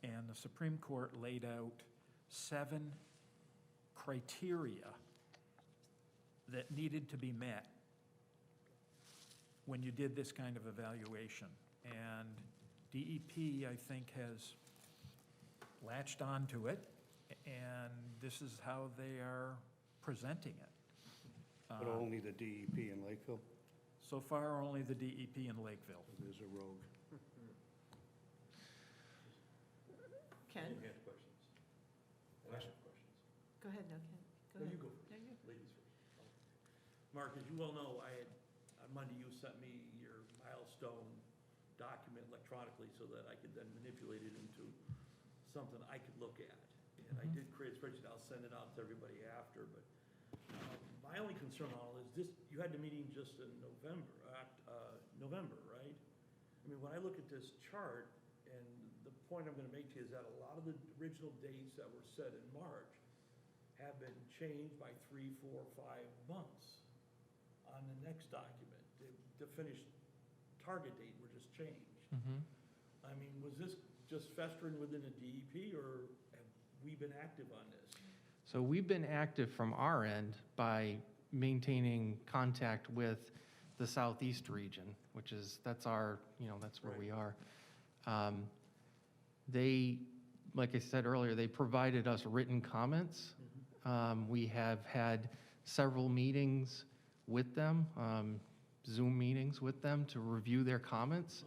And the Supreme Court laid out 7 criteria that needed to be met when you did this kind of evaluation. And DEP, I think, has latched onto it, and this is how they are presenting it. But only the DEP in Lakeville? So far, only the DEP in Lakeville. There's a rogue. Ken? You have questions? I have questions. Go ahead, no, Ken. Go No, ahead. you go first. Ladies first. Mark, as you well know, on Monday, you sent me your milestone document electronically so that I could then manipulate it into something I could look at. And I did create a spreadsheet. I'll send it out to everybody after, but my only concern on all is this, you had the meeting just in November, right? I mean, when I look at this chart, and the point I'm gonna make to you is that a lot of the original dates that were set in March have been changed by 3, 4, 5 months on the next document. The finished target date were just changed. I mean, was this just festering within the DEP, or have we been active on this? So we've been active from our end by maintaining contact with the Southeast region, which is, that's our, that's where we are. They, like I said earlier, they provided us written comments. We have had several meetings with them, Zoom meetings with them to review their comments.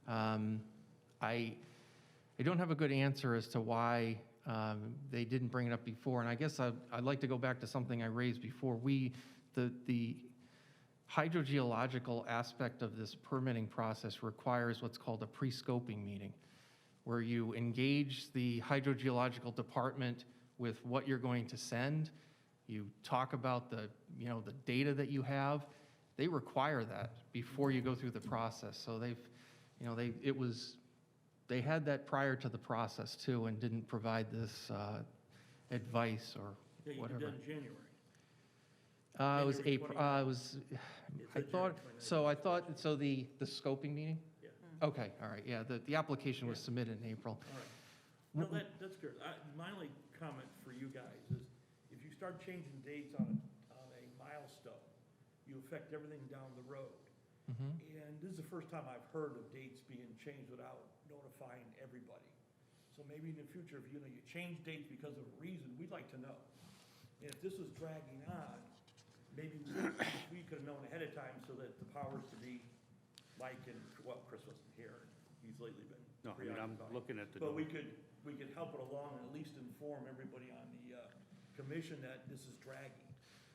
I don't have a good answer as to why they didn't bring it up before, and I guess I'd like to go back to something I raised before. The hydrogeological aspect of this permitting process requires what's called a pre-scoping meeting. where you engage the hydrogeological department with what you're going to send. You talk about the data that you have. They require that before you go through the process. So they had that prior to the process too, and didn't provide this advice or Yeah, you whatever. did that in January. It was January April, 29th. it was, It's I a thought, January 29th. the scoping meeting? Yeah. Okay, all right, yeah, the application was submitted in April. All right. No, that's good. My only comment for you guys is, if you start changing dates on a milestone, you affect everything down the road. Mhm. And this is the first time I've heard of dates being changed without notifying everybody. So maybe in the future, if you change dates because of a reason, we'd like to know. And if this was dragging on, maybe we could have known ahead of time so that the powers to be, like, Chris wasn't here, and he's lately been No, I mean, I'm preoccupied. looking at the. But we could help it along and at least inform everybody on the commission that this is dragging.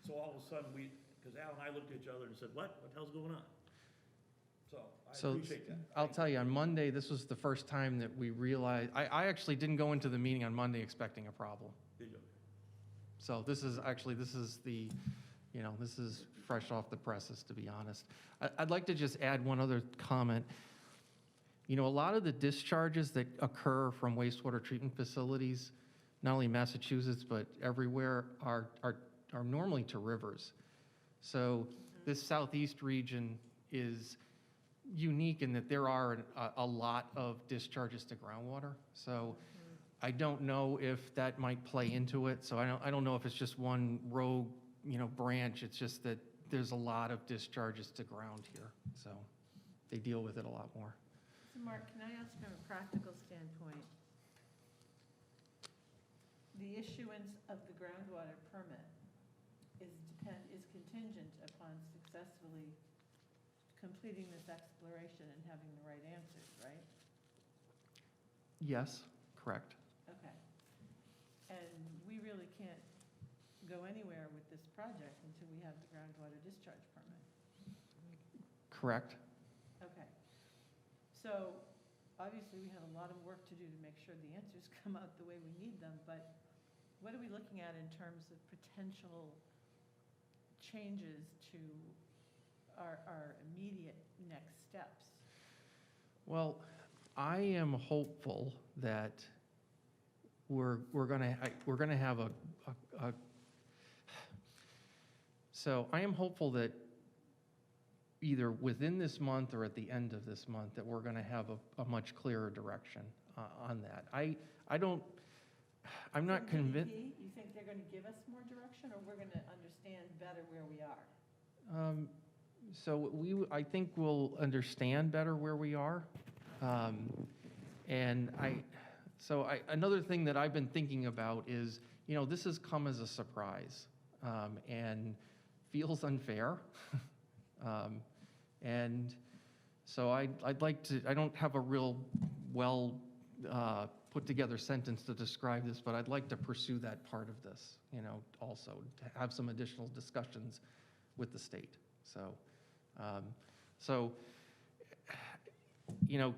So all of a sudden, because Al and I looked at each other and said, what the hell's going on? So I So appreciate that. I'll tell you, on Monday, this was the first time that we realized, I actually didn't go into the meeting on Monday expecting a problem. Did you? So this is fresh off the presses, to be honest. I'd like to just add one other comment. A lot of the discharges that occur from wastewater treatment facilities, not only Massachusetts, but everywhere, are normally to rivers. So this southeast region is unique in that there are a lot of discharges to groundwater. So I don't know if that might play into it. So I don't know if it's just one rogue, branch. It's just that there's a lot of discharges to ground here. So they deal with it a lot more. So Mark, can I ask from a practical standpoint, the issuance of the groundwater permit is contingent upon successfully completing this exploration and having the right answers, right? Yes, correct. Okay. And we really can't go anywhere with this project until we have the groundwater discharge permit. Correct. Okay. So obviously, we have a lot of work to do to make sure the answers come out the way we need them, but what are we looking at in terms of potential changes to our immediate next steps? Well, I am hopeful that we're gonna have so I am hopeful that either within this month or at the end of this month that we're gonna have a much clearer direction on that. I'm not convinced. You think they're going to give us more direction, or we're going to understand better where we are? So I think we'll understand better where we are. Another thing that I've been thinking about is, this has come as a surprise, and feels unfair. And so I'd like to, I don't have a real put together sentence to describe this, but I'd like to pursue that part of this, also to have some additional discussions with the state.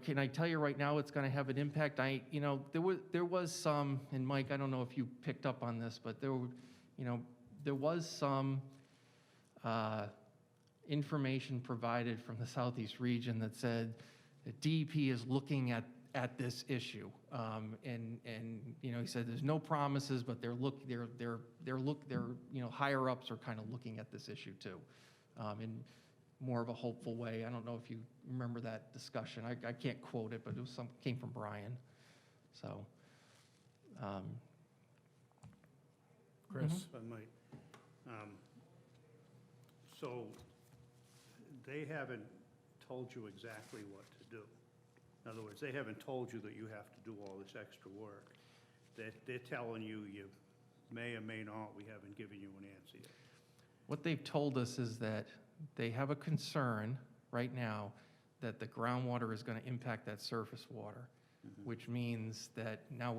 Can I tell you right now it's going to have an impact? There was some, and Mike, I don't know if you picked up on this, but there was some information provided from the Southeast region that said that DEP is looking at this issue, and he said there's no promises, but they're higher ups are kind of looking at this issue too, in more of a hopeful way. I don't know if you remember that discussion. I can't quote it, but it was came from Brian. So, Chris, if I might. So they haven't told you exactly what to do. In other words, they haven't told you that you have to do all this extra work. They're telling you you may or may not, we haven't given you an answer yet. What they've told us is that they have a concern right now that the groundwater is going to impact that surface water, which means that now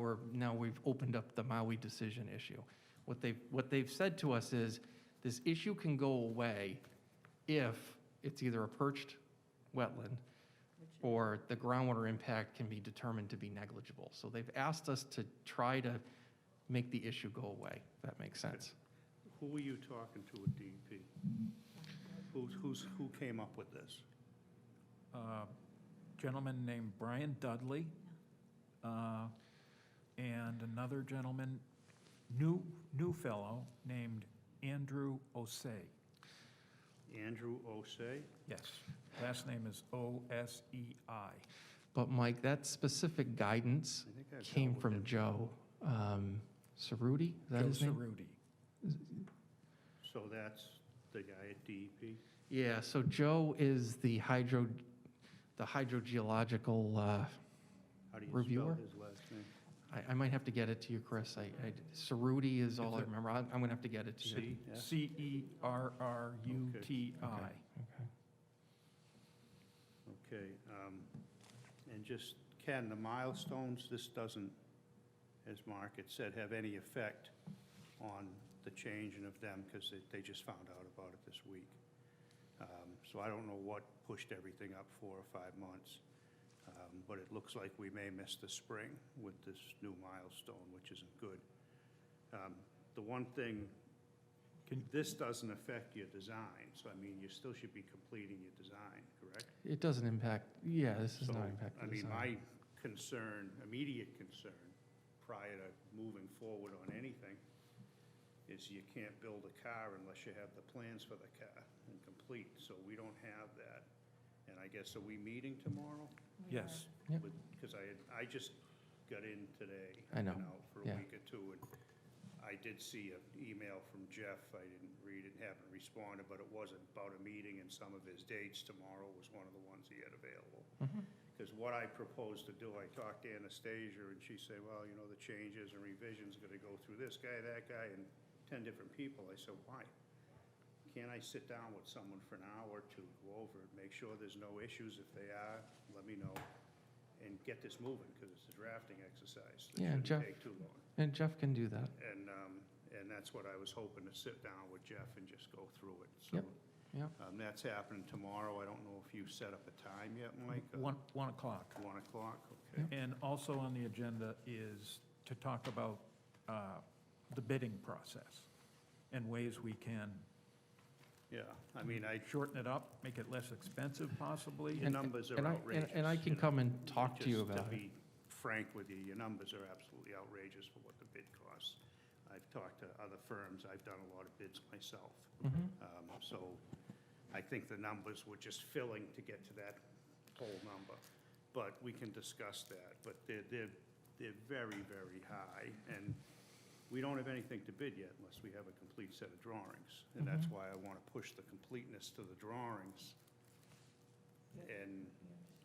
we've opened up the Maui Decision issue. What they've said to us is this issue can go away if it's either a perched wetland or the groundwater impact can be determined to be negligible. So they've asked us to try to make the issue go away, if that makes sense. Who were you talking to at DEP? Who came up with this? Gentleman named Brian Dudley, and another gentleman, new fellow, named Andrew Osei. Andrew Osei? Yes, last name is O-S-E-I. But Mike, that specific guidance I think I've came dealt with from him. Joe Cerruti, is that his name? Joe Cerruti. So that's the guy at DEP? Yeah, so Joe is the hydrogeological, How do you Reviewer? spell his last name? I might have to get it to you, Chris. Cerruti is all I Is it- remember. I'm gonna have to get it to you. C? S? C-E-R-R-U-T-I. Okay. Okay, and just, Ken, the milestones, this doesn't, as Mark had said, have any effect on the changing of them, because they just found out about it this week. So I don't know what pushed everything up 4 or 5 months, but it looks like we may miss the spring with this new milestone, which isn't good. The one thing, this doesn't affect your design, so I mean, you still should be completing your design, correct? It doesn't impact, yeah, this does So, not impact I the mean, design. my concern, immediate concern, prior to moving forward on anything, is you can't build a car unless you have the plans for the car and complete, so we don't have that. And I guess, are we meeting tomorrow? Yes. Yep. Because I just got in today. I know, Been out for a yeah. week or two, and I did see an email from Jeff. I didn't read it, haven't responded, but it wasn't about a meeting, and some of his dates tomorrow was one of the ones he had available. Mhm. Because what I proposed to do, I talked to Anastasia, and she said, well, you know, the changes and revisions are gonna go through this guy, that guy, and 10 different people. I said, why? Can't I sit down with someone for an hour to go over it, make sure there's no issues? If they are, let me know, and get this moving, because it's a drafting exercise. It Yeah, shouldn't Jeff- take too long. And Jeff can do that. And that's what I was hoping, to sit down with Jeff and just go through it. So, Yep, yep. That's happening tomorrow. I don't know if you set up a time yet, Mike? 1 o'clock. 1 o'clock, okay. And also on the agenda is to talk about the bidding process and ways we can Yeah, I mean, shorten it up, make it less expensive possibly. your numbers are outrageous. And I can know. come and talk to you Just about to it. be frank with you, your numbers are absolutely outrageous for what the bid costs. I've talked to other firms, I've done a lot of bids myself. Mhm. So I think the numbers were just filling to get to that whole number. But we can discuss that, but they're very, very high, and we don't have anything to bid yet unless we have a complete set of drawings. And that's why I want to push the completeness to the drawings. And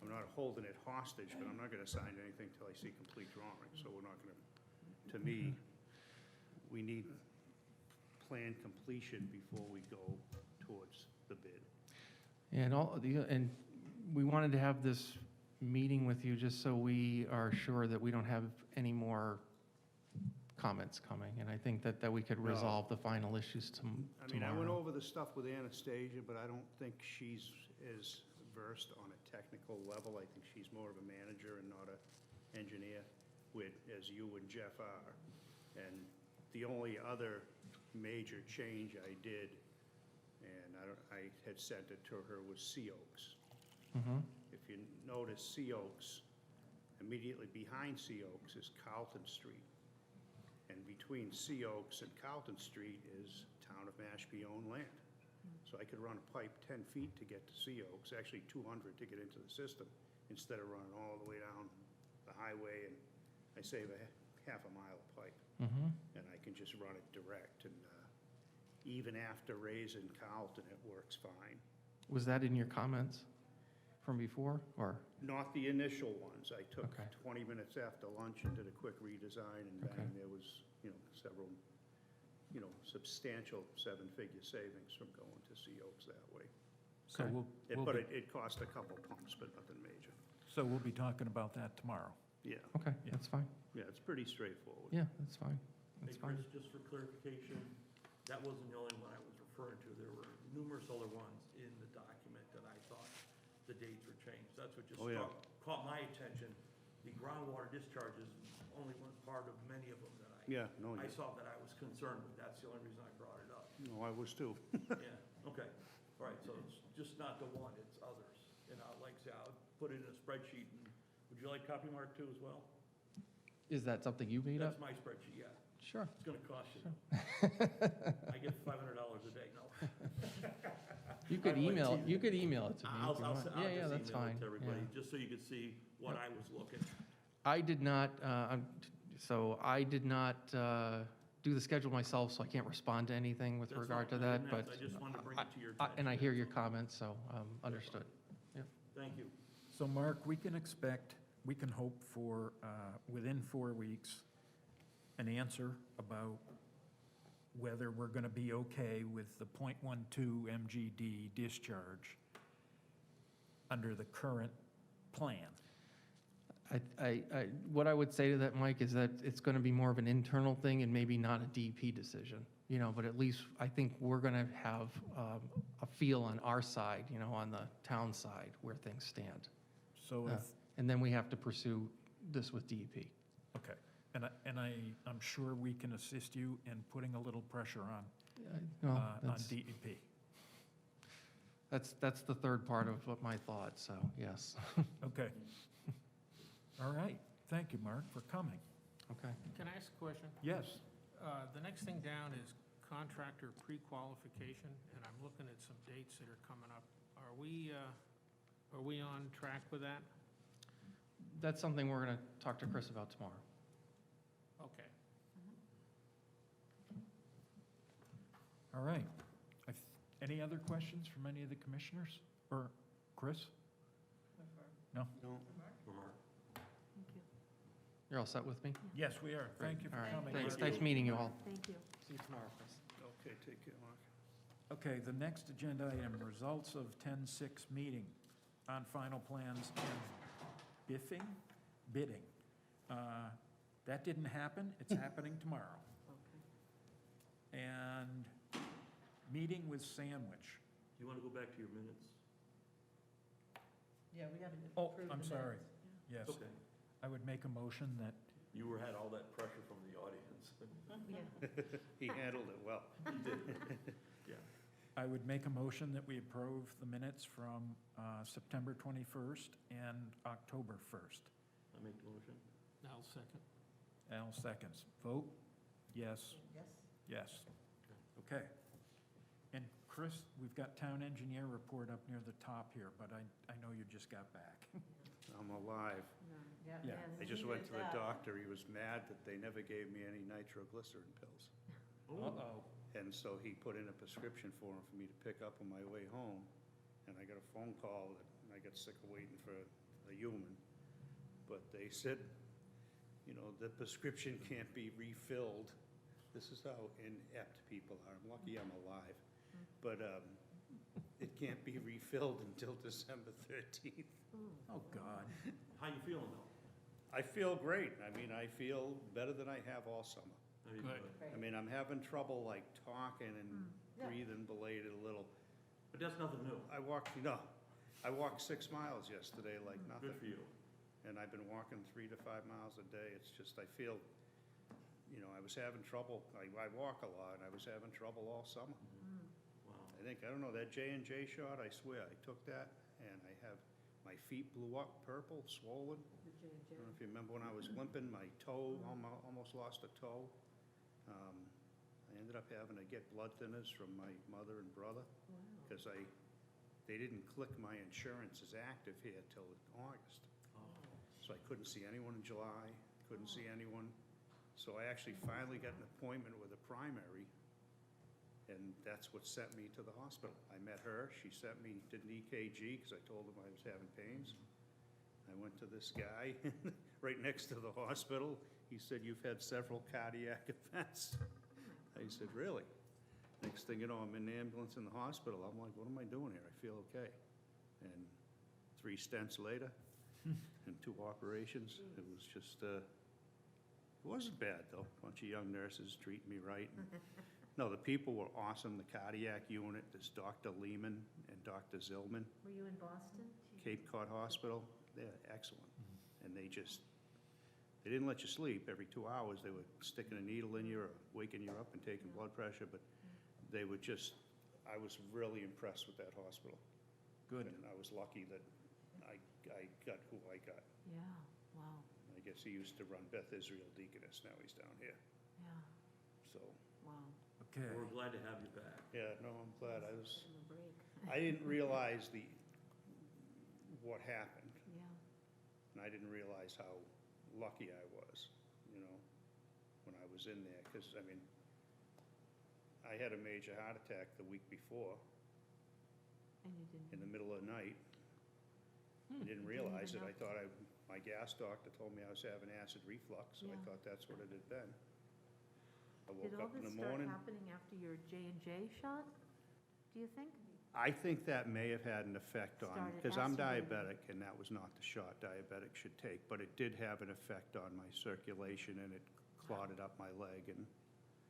I'm not holding it hostage, but I'm not going to sign anything till I see complete drawings. So we're not going to me, we need plan completion before we go towards the bid. And we wanted to have this meeting with you just so we are sure that we don't have any more comments coming. And I think that we could No. resolve the final issues I mean, I went tomorrow. over the stuff with Anastasia, but I don't think she's as versed on a technical level. I think she's more of a manager and not an engineer, as you and Jeff are. And the only other major change I did, and I had sent it to her, was Sea Oaks. Mhm. If you notice, Sea Oaks, immediately behind Sea Oaks is Carlton Street. And between Sea Oaks and Carlton Street is Town of Mashpee-owned land. So I could run a pipe 10 feet to get to Sea Oaks, actually 200 to get into the system, instead of running all the way down the highway, and I save a half a mile of pipe. Mhm. And I can just run it direct, and even after raising Carlton, it works fine. Was that in your comments from before, or? Not the initial ones. I took Okay. 20 minutes after lunch and did a quick redesign, and Okay. bang, there was, several, substantial 7-figure savings from going to Sea Oaks that way. So Okay. But it cost a couple pumps, but nothing major. So we'll be talking about that tomorrow. Yeah, Okay, that's fine. yeah, it's pretty straightforward. Yeah, that's fine. Hey, That's fine. Chris, just for clarification, that wasn't the only one I was referring to. There were numerous other ones in the document that I thought the dates were changed. That's what just Oh, yeah. caught my attention. The groundwater discharge is only one part of many of them that Yeah, no, I saw that I was concerned with. That's the only reason I brought it up. no, I was too. Yeah, okay. All right, so it's just not the one, it's others. And like I say, I'll put it in a spreadsheet. And would you like copy mark too as well? Is that something you made up? That's my spreadsheet, yeah. Sure. It's gonna cost you. I get $500 a day, no. You could I'm email, teasing. you could email it to me I'll if you want. just Yeah, yeah, that's email fine. it to everybody, Yeah. just so you could see what I was looking. I did not, so I did not do the schedule myself, so I can't respond to anything with That's regard to fine. I that, didn't but. have to. I just wanted to bring it to your And I attention, hear your that's all. comments, so understood. Thank you. So Mark, we can hope for, within 4 weeks, an answer about whether we're going to be okay with the .12 MGD discharge under the current plan. What I would say to that, Mike, is that it's going to be more of an internal thing and maybe not a DEP decision, but at least I think we're going to have a feel on our side, on the town side, where things stand. So if, And then we have to pursue this with DEP. okay, and I'm sure we can assist you in putting a little pressure on DEP. That's the third part of what my thought, so yes. Okay. All right, thank you, Mark, for coming. Okay. Can I ask a question? Yes, The next thing down is contractor pre-qualification, and I'm looking at some dates that are coming up. Are we on track with that? That's something we're going to talk to Chris about tomorrow. Okay. all right. Any other questions from any of the commissioners? Or Chris? No? Remark. You're all set with me? Yes, we are. Thank you All for right, coming. thanks. Mark. Nice meeting you all. Thank you. See you tomorrow, Chris. Okay, take care, Mark. Okay, the next agenda item, results of 10-6 meeting on final plans and bidding. That didn't happen. It's happening tomorrow. And meeting with Sandwich. Do you want to go back to your minutes? Yeah, we haven't Oh, approved I'm the sorry. minutes. Yes, Okay. I would make a motion that, You had all that pressure from the audience. He handled it well. Yeah. I would make a motion that we approve the minutes from September 21st and October 1st. I make the motion. I'll second. Al seconds. Vote? Yes. Yes? Yes. Okay. And Chris, we've got town engineer report up near the top here, but I know you just got back. I'm alive. Yeah. and I just he went did to the that. doctor. He was mad that they never gave me any nitroglycerin pills. Uh-oh. And so he put in a prescription form for me to pick up on my way home. And I got a phone call that I got sick of waiting for a human. But they said, the prescription can't be refilled. This is how inept people are. I'm lucky I'm alive. But it can't be refilled until December 13th. Oh, God. How you feeling though? I feel great. I mean, I feel better than I have all summer. There you Good. go. I mean, I'm having trouble like talking and Yeah. breathing belated a little. But that's nothing new. I walked 6 miles yesterday like nothing. Good for you. And I've been walking 3 to 5 miles a day. It's just, I feel, I was having trouble. I walk a lot, and I was having trouble all summer. Wow. I don't know, that J&J shot, I swear, I took that, and my feet blew up purple, swollen. I don't know if you remember when I was limping, my toe, almost lost a toe. I ended up having to get blood thinners from my mother and brother, because they didn't click my insurance as active here till August. So I couldn't see anyone in July, couldn't see anyone. So I actually finally got an appointment with a primary, and that's what sent me to the hospital. I met her, she did an EKG, because I told them I was having pains. I went to this guy right next to the hospital. He said, "You've had several cardiac events." I said, "Really?" Next thing you know, I'm in the ambulance in the hospital. I'm like, what am I doing here? I feel okay. And 3 stents later, and 2 operations. It was just, it wasn't bad though. Bunch of young nurses treating me right. No, the people were awesome, the cardiac unit, this Dr. Lehman and Dr. Zillman, Were you in Boston? Cape Cod Hospital, they're excellent. And they didn't let you sleep. Every 2 hours, they were sticking a needle in you or waking you up and taking blood pressure, but they were just, I was really impressed with that hospital. Good. And I was lucky that I got who I got. Yeah, wow, I guess he used to run Beth Israel Deaconess, now he's down here, yeah, so. wow. Okay. We're glad to have you back. Yeah, no, I'm glad. On the break. I didn't realize what happened, Yeah, and I didn't realize how lucky I was, when I was in there, because, I mean, I had a major heart attack the week before, and you didn't. in the middle of the night. I didn't realize it. I thought my gas doctor told me I was having acid reflux, so I Yeah. thought that's what it had been. I Did woke all up in this the start morning. happening after your J&J shot, do you think? I think that may have had an effect on, Started because I'm activating. diabetic, and that was not the shot diabetics should take, but it did have an effect on my circulation, and it clotted up my leg, and,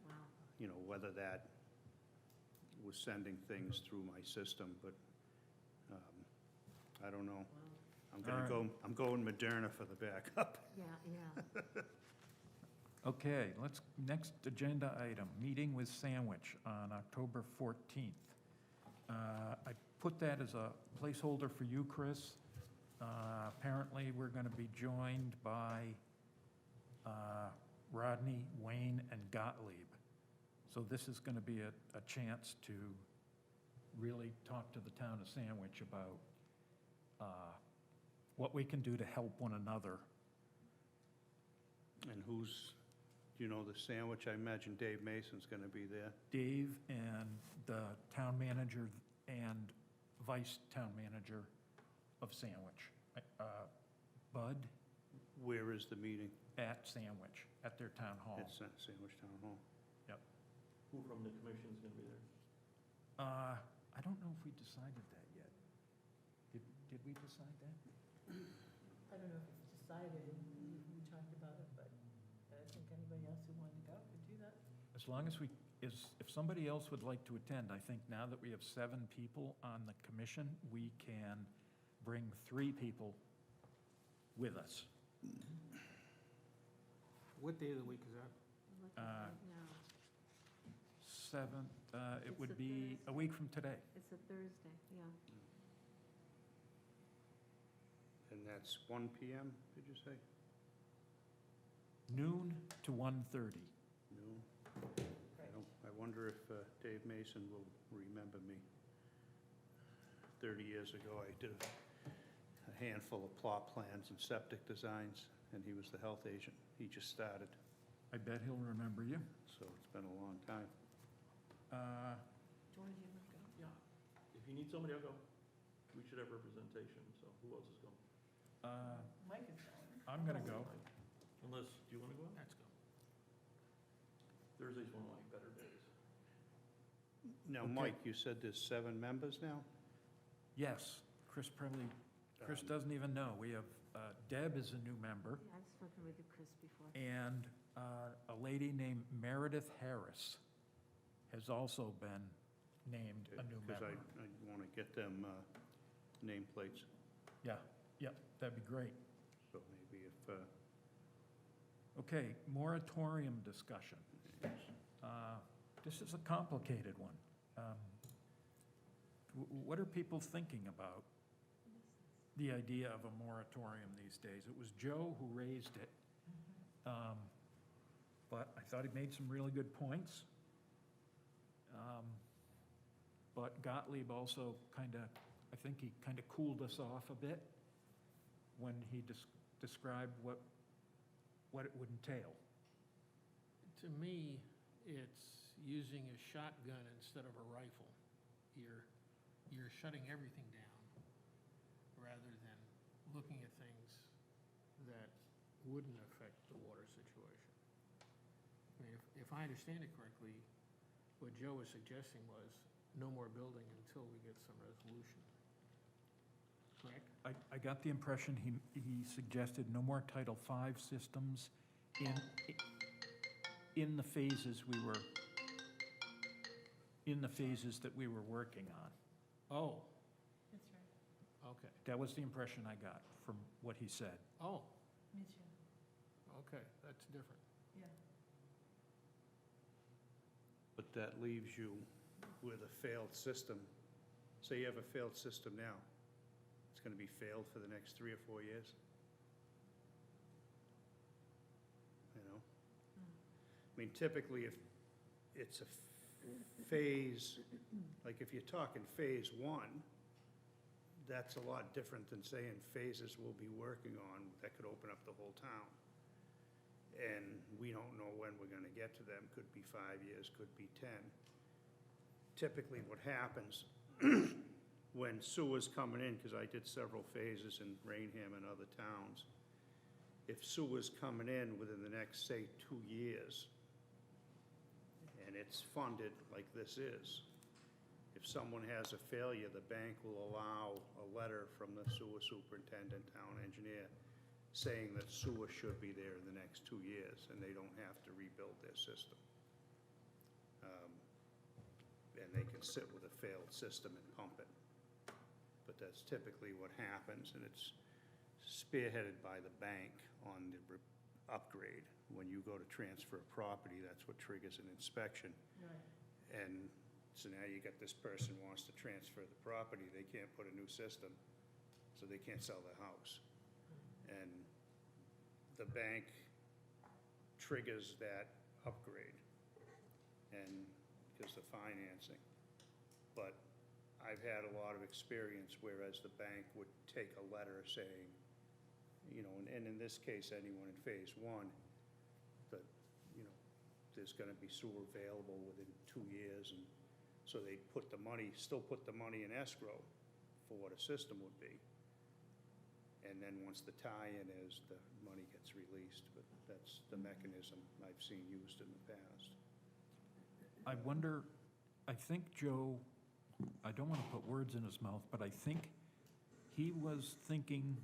Wow. whether that was sending things through my system, but I don't know. I'm going Moderna for the backup. Yeah, yeah. Okay, next agenda item, meeting with Sandwich on October 14th. I put that as a placeholder for you, Chris. Apparently, we're going to be joined by Rodney, Wayne, and Gottlieb. So this is going to be a chance to really talk to the town of Sandwich about what we can do to help one another. And the Sandwich, I imagine Dave Mason's going to be there. Dave and the town manager and vice town manager of Sandwich. Bud Where is the meeting? at Sandwich, at their town hall. At Sandwich Town Hall. Who from the commission's gonna be there? I don't know if we decided that yet. Did we decide that? I don't know if it's decided, we talked about it, but I think anybody else who wanted to go could do that. As long as if somebody else would like to attend, I think now that we have 7 people on the commission, we can bring 3 people with us. What day of the week is that? Look at that now. 7th, it It's would a be a week from today. It's a Thursday, yeah. And that's 1 PM, did you say? Noon to 1:30. No. I wonder if Dave Mason will remember me. 30 years ago, I did a handful of plot plans and septic designs, and he was the health agent. He just started, I bet he'll remember you. so it's been a long time. George, you would go? Yeah. If you need somebody, I'll go. We should have representation, so who else is going? Mike is going. I'm going to go. Unless, do you wanna go? Let's go. Thursday's one of my better days. Now, Okay. Mike, you said there's 7 members now? Yes, Chris doesn't even know. We have, Deb is a new member, Yeah, I've spoken with Chris before. and a lady named Meredith Harris has also been named a new Because member. I want to get them nameplates, Yeah, yep, that'd be great. so maybe if, Okay, moratorium discussion. This is a complicated one. What are people thinking about the idea of a moratorium these days? It was Joe who raised it, but I thought he made some really good points. But Gottlieb also I think he kind of cooled us off a bit when he described what it would entail. To me, it's using a shotgun instead of a rifle. You're shutting everything down rather than looking at things that wouldn't affect the water situation. I mean, if I understand it correctly, what Joe was suggesting was no more building until we get some resolution. Correct? I got the impression he suggested no more Title V systems in the phases we were in the phases that we were working on. Oh, That's right. okay. That was the impression I got from what he said. Oh, Me too. okay, that's different. Yeah. But that leaves you with a failed system. Say you have a failed system now, it's gonna be failed for the next 3 or 4 years. You know? I mean, typically, if it's a phase, like if you're talking phase 1, that's a lot different than saying phases we'll be working on that could open up the whole town. And we don't know when we're gonna get to them, could be 5 years, could be 10. Typically, what happens when sewer's coming in, because I did several phases in Rainham and other towns, if sewer's coming in within the next, say, 2 years, and it's funded like this is, if someone has a failure, the bank will allow a letter from the sewer superintendent, town engineer, saying that sewer should be there in the next 2 years, and they don't have to rebuild their system. And they can sit with a failed system and pump it. But that's typically what happens, and it's spearheaded by the bank on the upgrade. When you go to transfer a property, that's what triggers an inspection. Right. And so now you got this person wants to transfer the property, they can't put a new system, so they can't sell their house. And the bank triggers that upgrade, and because the financing. But I've had a lot of experience, whereas the bank would take a letter saying, you know, and in this case, anyone in phase 1, that, you know, there's gonna be sewer available within 2 years, and so they put the money, still put the money in escrow for what a system would be. And then once the tie-in is, the money gets released, but that's the mechanism I've seen used in the past. I wonder, I think Joe, I don't want to put words in his mouth, but I think he was thinking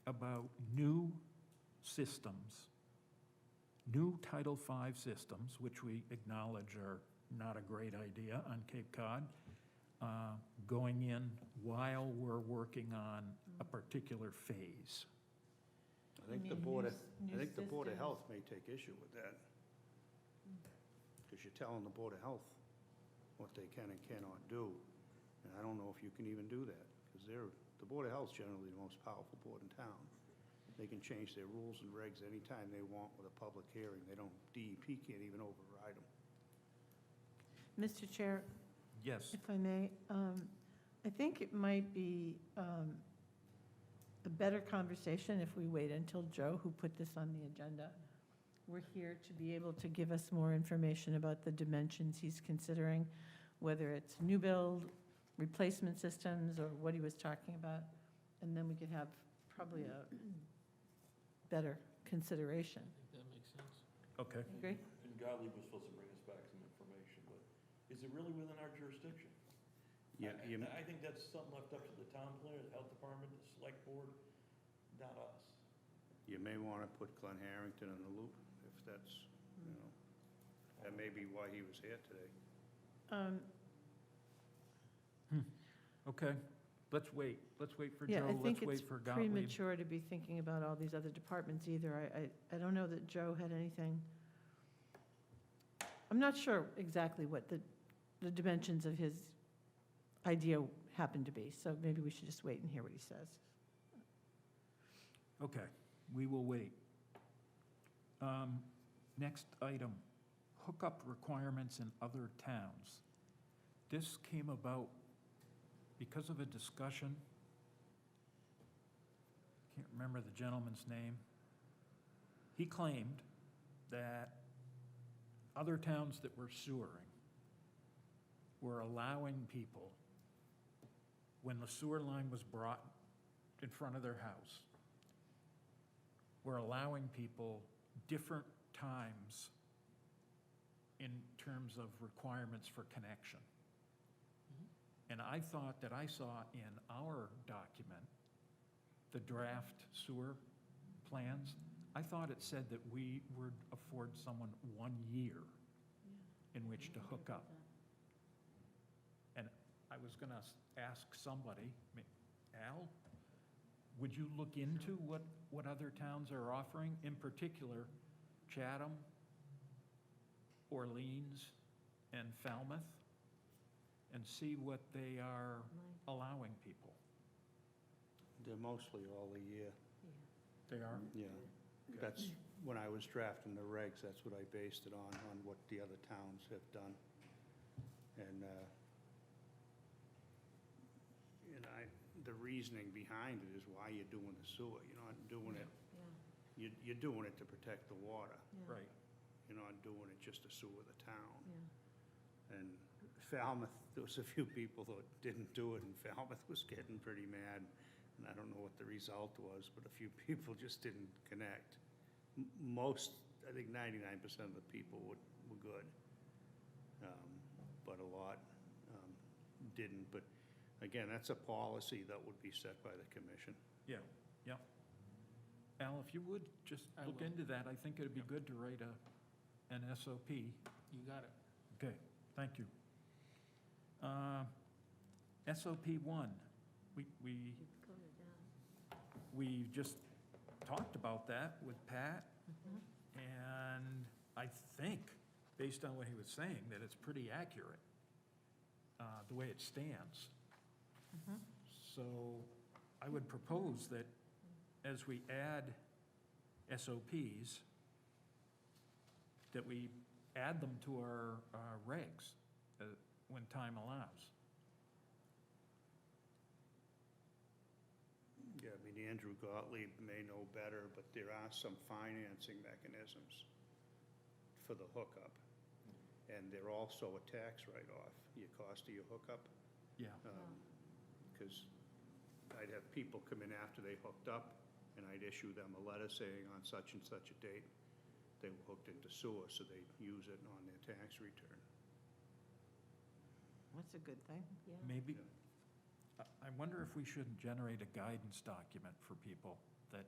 about new systems, new Title V systems, which we acknowledge are not a great idea on Cape Cod, going in while we're working on a particular phase. I think the Board of Health may take issue with that. Because you're telling the Board of Health what they can and cannot do. And I don't know if you can even do that, because the Board of Health's generally the most powerful board in town. They can change their rules and regs anytime they want with a public hearing. DEP can't even override them. Mr. Chair, Yes, if I may, I think it might be a better conversation if we wait until Joe, who put this on the agenda, we're here to be able to give us more information about the dimensions he's considering, whether it's new build, replacement systems, or what he was talking about, and then we could have probably a better consideration. I think that makes sense. okay. Agree? And Gottlieb was supposed to bring us back some information, but is it really within our jurisdiction? Yeah, I think that's something left up to the town planner, the health department, the select board, not us. you may want to put Glenn Harrington in the loop, if that's, you know, that may be why he was here today. Okay, let's wait for Yeah, Joe, I think let's wait it's for Gottlieb. premature to be thinking about all these other departments either. I don't know that Joe had anything. I'm not sure exactly what the dimensions of his idea happened to be, so maybe we should just wait and hear what he says. Okay, we will wait. Next item, hookup requirements in other towns. This came about because of a discussion. Can't remember the gentleman's name. He claimed that other towns that were sewering were allowing people, when the sewer line was brought in front of their house, were allowing people different times in terms of requirements for connection. And I thought that I saw in our document, the draft sewer plans, I thought it said that we would afford someone 1 year in which to hook up. I was gonna ask somebody, Al, would you look into what other towns are offering, in particular Chatham, Orleans, and Falmouth, and see what they are allowing people? They're mostly all a year. They are? Yeah. That's, when I was drafting the regs, that's what I based it on what the other towns have done. And the reasoning behind it is why you're doing the sewer. You're not doing it, you're doing it to protect the water. Right. You're not doing it just to sewer the town. And Falmouth, there was a few people that didn't do it, and Falmouth was getting pretty mad. And I don't know what the result was, but a few people just didn't connect. Most, I think 99% of the people were good. But a lot didn't. But again, that's a policy that would be set by the commission. Yeah, yeah. Al, if you would, just I look will. into that. I think it'd be good to write an SOP. You got it. Okay, thank you. SOP 1, we just talked about that with Pat, and I think, based on what he was saying, that it's pretty accurate, the way it stands. So I would propose that as we add SOPs, that we add them to our regs when time allows. Yeah, I mean, Andrew Gottlieb may know better, but there are some financing mechanisms for the hookup. And they're also a tax write-off, your cost of your hookup. Yeah. Because I'd have people come in after they hooked up, and I'd issue them a letter saying on such and such a date, they were hooked into sewer, so they use it on their tax return. That's a good thing. Maybe, I wonder if we shouldn't generate a guidance document for people that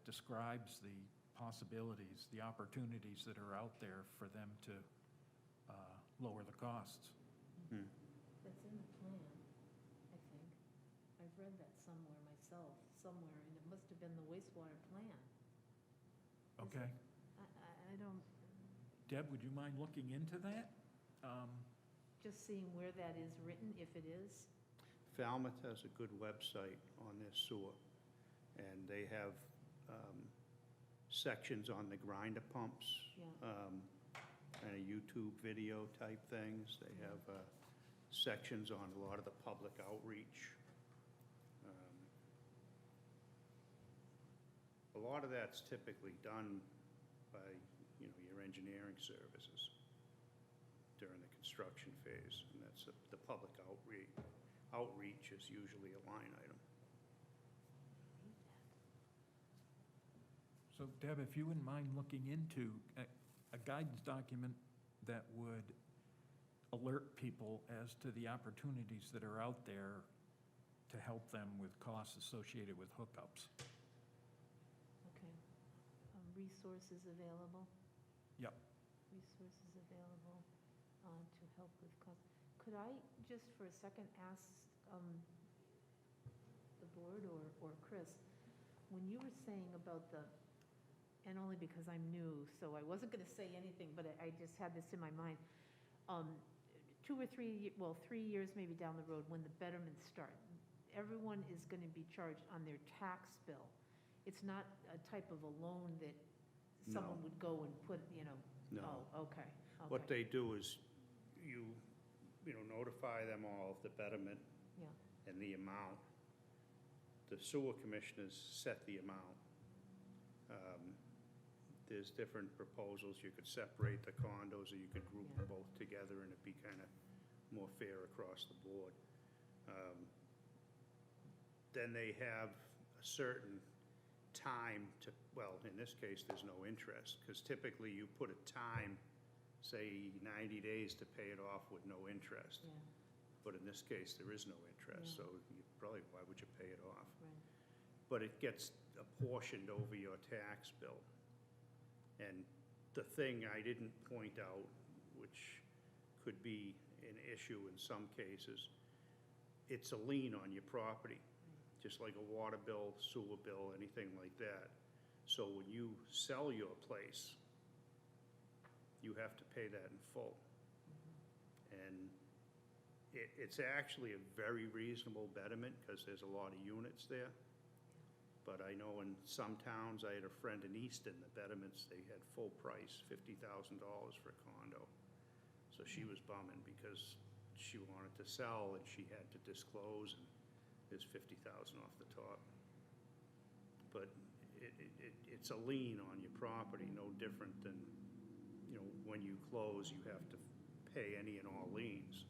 describes the possibilities, the opportunities that are out there for them to lower the costs. That's in the plan, I think. I've read that somewhere myself, somewhere, and it must have been the wastewater plan. Okay. I don't, Deb, would you mind looking into that? just seeing where that is written, if it is. Falmouth has a good website on their sewer, and they have sections on the grinder pumps, kind of YouTube video type things. They have sections on a lot of the public outreach. A lot of that's typically done by, your engineering services during the construction phase, and that's the public outreach. Outreach is usually a line item. So Deb, if you wouldn't mind looking into a guidance document that would alert people as to the opportunities that are out there to help them with costs associated with hookups. Okay. Resources available? Yep. Resources available to help with cost. Could I just for a second ask the board or Chris, when you were saying about and only because I'm new, so I wasn't going to say anything, but I just had this in my mind. 2 or 3, 3 years maybe down the road, when the betterments start, everyone is going to be charged on their tax bill. It's not a type of a loan that someone No. would go and put, No. Oh, okay. What they do is you notify them all of the betterment and the amount. The sewer commissioners set the amount. There's different proposals. You could separate the condos, or you could group them both together, and it'd be kind of more fair across the board. Then they have a certain time to, in this case, there's no interest, because typically you put a time, say 90 days to pay it off with no interest. Yeah, But in this case, there is no interest, so you probably, why would you pay it off? right. But it gets apportioned over your tax bill. And the thing I didn't point out, which could be an issue in some cases. It's a lien on your property, just like a water bill, sewer bill, anything like that. So when you sell your place, you have to pay that in full. And it's actually a very reasonable betterment because there's a lot of units there. But I know in some towns, I had a friend in Easton, the betterments, they had full price, $50,000 for a condo. So she was bumming because she wanted to sell and she had to disclose, and there's $50,000 off the top. But it's a lien on your property, no different than, you know, when you close, you have to pay any and all liens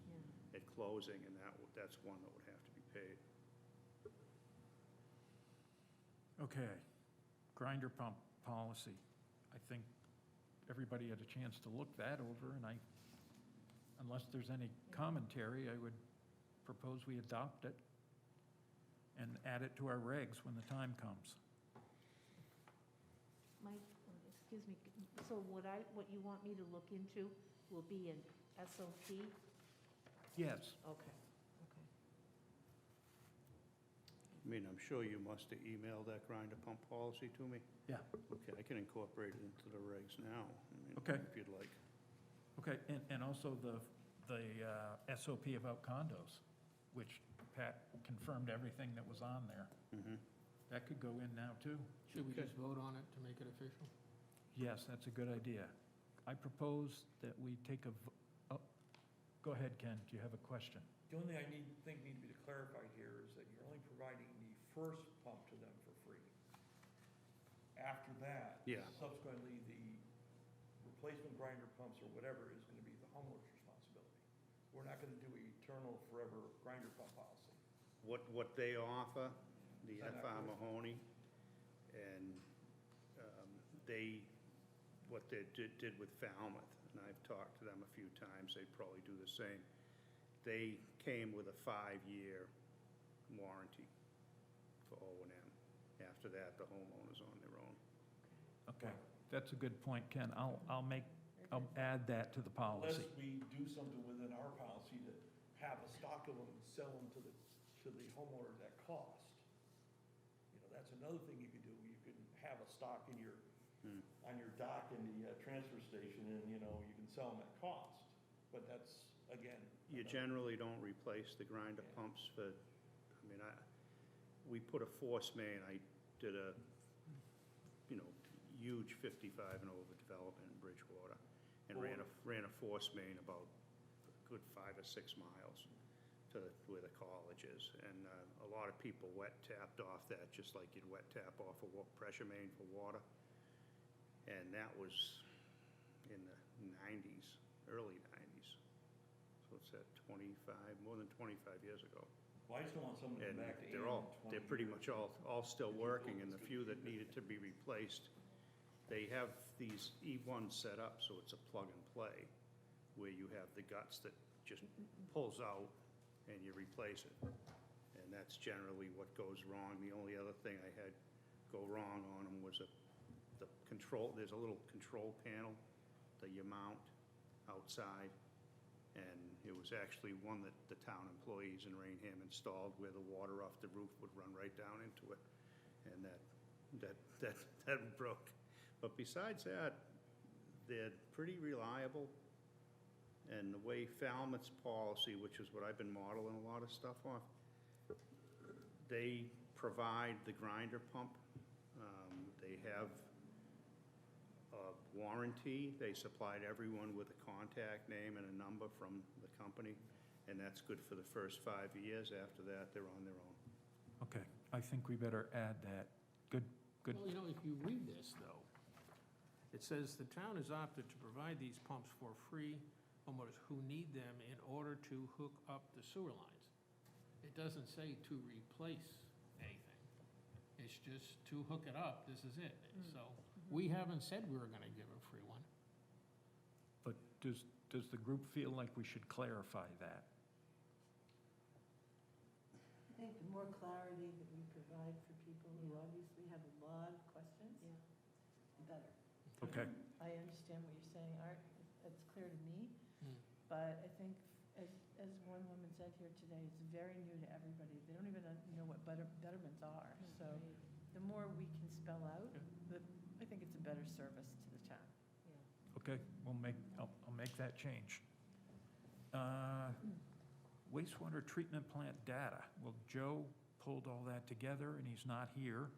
at closing, and that's one that would have to be paid. Okay, grinder pump policy. I think everybody had a chance to look that over, and unless there's any commentary, I would propose we adopt it and add it to our regs when the time comes. Mike, excuse me, so what you want me to look into will be an SOP? Yes, Okay. I mean, I'm sure you must have emailed that grinder pump policy to me. yeah, Okay, I can incorporate it into the regs now. I mean, Okay. If you'd like. okay, and also the SOP about condos, which Pat confirmed everything that was on there. Mhm. That could go in now, too. Should we Okay. just vote on it to make it official? Yes, that's a good idea. I propose that we take go ahead, Ken, do you have a question? The only thing I think need to be clarified here is that you're only providing the first pump to them for free. After that, Yeah. subsequently, the replacement grinder pumps or whatever is gonna be the homeowner's responsibility. We're not gonna do a eternal, forever grinder pump policy. What they offer, the Is that FR accurate? Mahoney, and what they did with Falmouth, and I've talked to them a few times, they'd probably do the same. They came with a 5-year warranty for O&M. After that, the homeowner's on their own. Okay, that's a good point, Ken. I'll add that to the policy. Unless we do something within our policy to have a stock of them and sell them to the homeowners at cost. You know, that's another thing you could do. You could have a stock in on your dock in the transfer station, and, you know, you can sell them at cost. But that's, again. You generally don't replace the grinder pumps for, I mean, we put a force main, I did a, huge 55 and over development in Bridgewater, and ran a force main about a good 5 or 6 miles to where the college is. And a lot of people wet tapped off that, just like you'd wet tap off a pressure main for water. And that was in the 90s, early 90s. So it's at more than 25 years ago. Well, I just don't want someone to And go back to 8 they're pretty much all still working, and the few that needed to be replaced, they have these E1s set up, so it's a plug and play, where you have the guts that just pulls out and you replace it. And that's generally what goes wrong. The only other thing I had go wrong on them was the control, there's a little control panel that you mount outside, and it was actually one that the town employees in Rainham installed, where the water off the roof would run right down into it, and that broke. But besides that, they're pretty reliable, and the way Falmouth's policy, which is what I've been modeling a lot of stuff off, they provide the grinder pump. They have a warranty. They supplied everyone with a contact name and a number from the company, and that's good for the first 5 years. After that, they're on their own. Okay, I think we better add that. Good. Well, if you read this, though, it says the town has opted to provide these pumps for free homeowners who need them in order to hook up the sewer lines. It doesn't say to replace anything. It's just to hook it up, this is it. So we haven't said we were gonna give a free one. But does the group feel like we should clarify that? I think the more clarity that we provide for people who obviously have a lot of questions, the better. Okay, I understand what you're saying, Art, it's clear to me, Hmm. but I think, as as one woman said here today, it's very new to everybody. They don't even know what betterments are. So the more we can spell out, I think it's a better service to the town. Okay, I'll make that change. Wastewater treatment plant data. Well, Joe pulled all that together, and he's not here.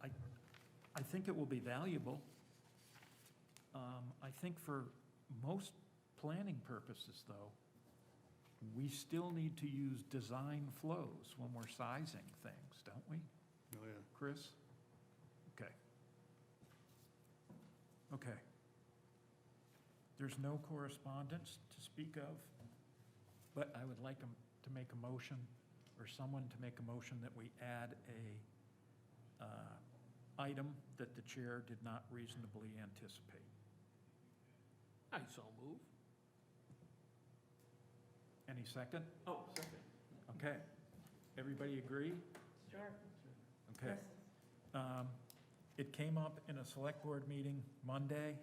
I think it will be valuable. I think for most planning purposes, though, we still need to use design flows when we're sizing things, don't we, Oh, yeah. Chris? Okay. Okay. There's no correspondence to speak of, but I would like to make a motion, or someone to make a motion that we add a item that the chair did not reasonably anticipate. I so move. Any second? Oh, second. Okay. Everybody agree? Sure. Okay. It came up in a select board meeting Monday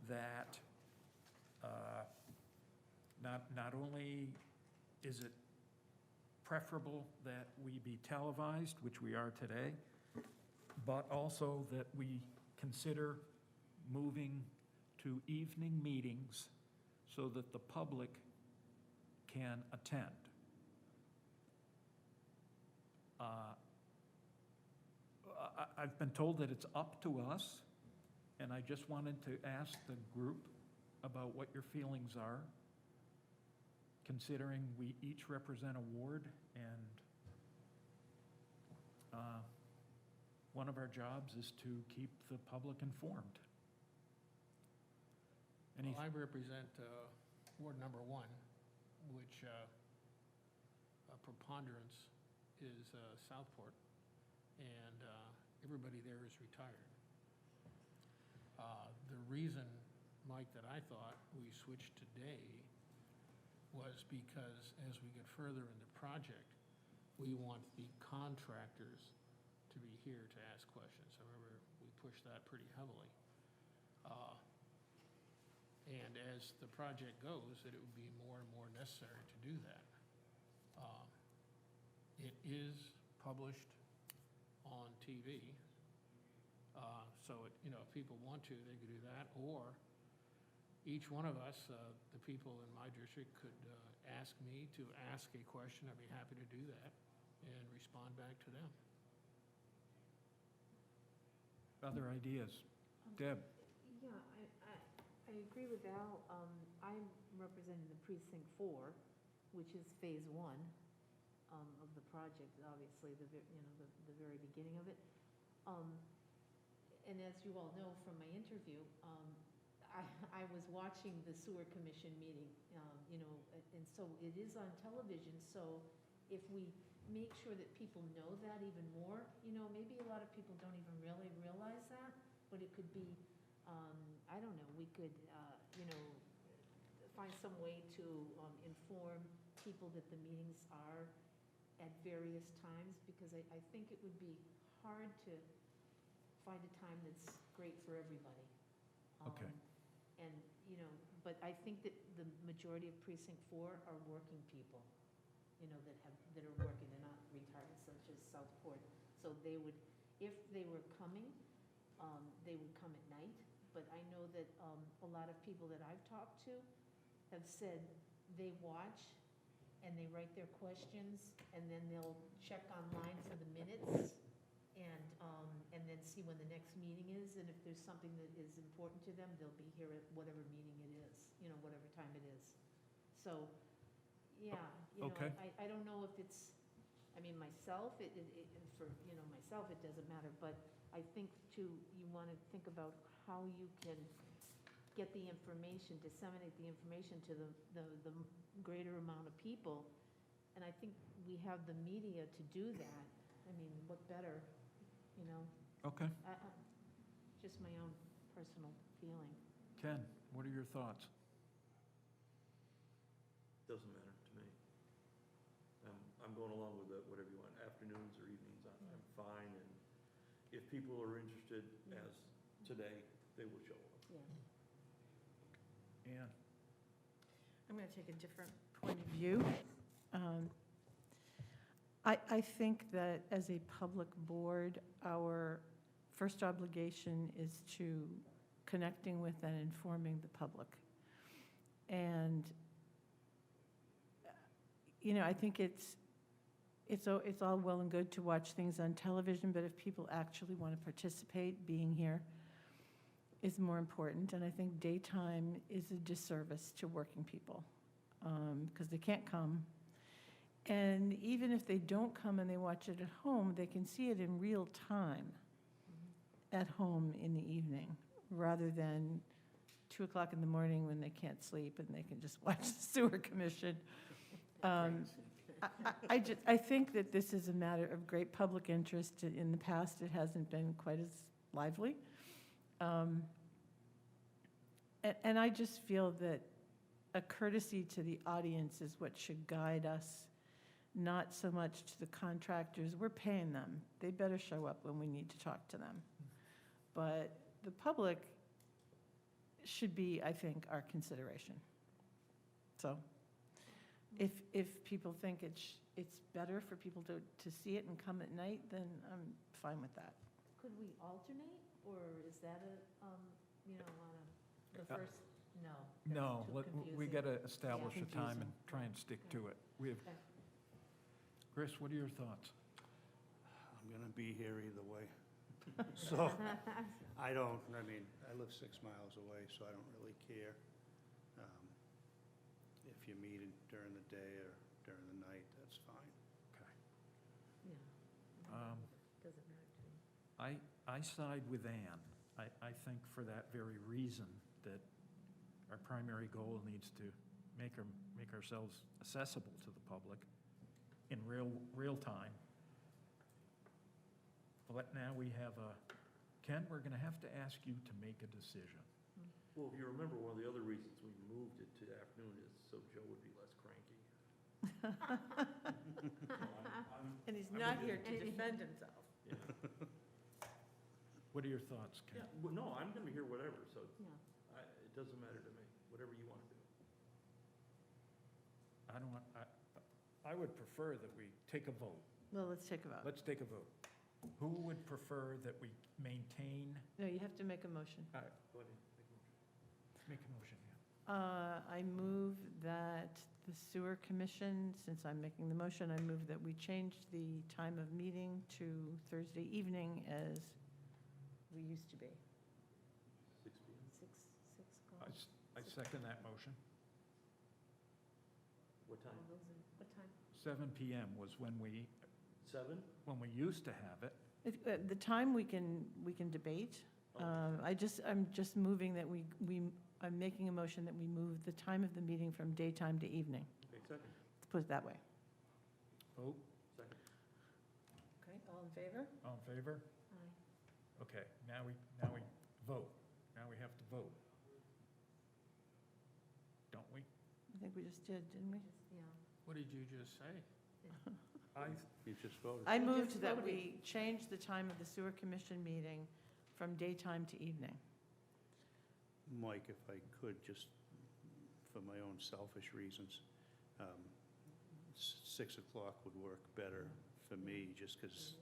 that not only is it preferable that we be televised, which we are today, but also that we consider moving to evening meetings so that the public can attend. I've been told that it's up to us, and I just wanted to ask the group about what your feelings are, considering we each represent a ward, and one of our jobs is to keep the public informed. Any, Well, I represent Ward Number 1, which preponderance is Southport, and everybody there is retired. The reason, Mike, that I thought we switched today was because as we get further in the project, we want the contractors to be here to ask questions. I remember we pushed that pretty heavily. And as the project goes, that it would be more and more necessary to do that. It is published on TV, so if people want to, they could do that, or each one of us, the people in my district, could ask me to ask a question. I'd be happy to do that and respond back to them. other ideas? Deb? Yeah, I agree with Al. I'm representing the precinct 4, which is phase 1 of the project, obviously, the very beginning of it. And as you all know from my interview, I was watching the sewer commission meeting, and so it is on television, so if we make sure that people know that even more, maybe a lot of people don't even really realize that, but it could be, I don't know, we could, find some way to inform people that the meetings are at various times, because I think it would be hard to find a time that's great for everybody. Okay. And, but I think that the majority of precinct 4 are working people, that are working, they're not retired, such as Southport. So they would, if they were coming, they would come at night. But I know that a lot of people that I've talked to have said they watch and they write their questions, and then they'll check online for the minutes, and then see when the next meeting is, and if there's something that is important to them, they'll be here at whatever meeting it is, whatever time it is. So, yeah, Okay. I don't know if it's, myself, for, myself, it doesn't matter, but I think too, you want to think about how you can get the information, disseminate the information to the greater amount of people, and I think we have the media to do that. What better, Okay. Just my own personal feeling. Ken, what are your thoughts? Doesn't matter to me. I'm going along with whatever you want, afternoons or evenings, I'm fine, and if people are interested, as today, they will show up. Yeah. Ann? I'm going to take a different point of view. I think that as a public board, our first obligation is to connecting with and informing the public. And, I think it's all well and good to watch things on television, but if people actually want to participate, being here is more important. And I think daytime is a disservice to working people because they can't come. And even if they don't come and they watch it at home, they can see it in real time at home in the evening, rather than 2 o'clock in the morning when they can't sleep and they can just watch the sewer commission. I think that this is a matter of great public interest. In the past, it hasn't been quite as lively. And I just feel that a courtesy to the audience is what should guide us, not so much to the contractors. We're paying them. They better show up when we need to talk to them. But the public should be, I think, our consideration. So if people think it's better for people to see it and come at night, then I'm fine with that. Could we alternate, or is that the first, no? No, that's too we confusing. got to establish Yeah. a time and try and stick to it. We have, Okay. Chris, what are your thoughts? I'm going to be here either way. So I live 6 miles away, so I don't really care. If you meet during the day or during the night, that's fine. Okay. Yeah. Doesn't matter to me. I side with Ann. I think for that very reason, that our primary goal needs to make ourselves accessible to the public in real time. But now we have Ken, we're going to have to ask you to make a decision. Well, if you remember, one of the other reasons we moved it to afternoon is so Joe would be less cranky. And he's I'm not with you. here to defend himself. Yeah. What are your thoughts, Ken? Yeah, well, no, I'm gonna be here whatever, so Yeah. it doesn't matter to me, whatever you wanna do. I would prefer that we take a vote. Well, let's take a vote. Let's take a vote. Who would prefer that we maintain? No, you have to make a motion. Go ahead, Make a motion, yeah. I move that the sewer commission, since I'm making the motion, I move that we change the time of meeting to Thursday evening as we used to be. 6 p.m. 6 o'clock. I second that motion. What time? What time? 7 PM was when we 7? used to have it. The time we can debate. I'm just moving that I'm making a motion that we move the time of the meeting from daytime to evening. Okay, second. Let's put it that way. Vote, Second. Okay, all in favor? all in favor? Aye. Okay, now we vote. Now we have to vote. Don't we? I think we just did, didn't we? Yeah. What did you just say? You just voted. I We moved just that voted. we change the time of the sewer commission meeting from daytime to evening. Mike, if I could, just for my own selfish reasons, 6 o'clock would work better for me, just because,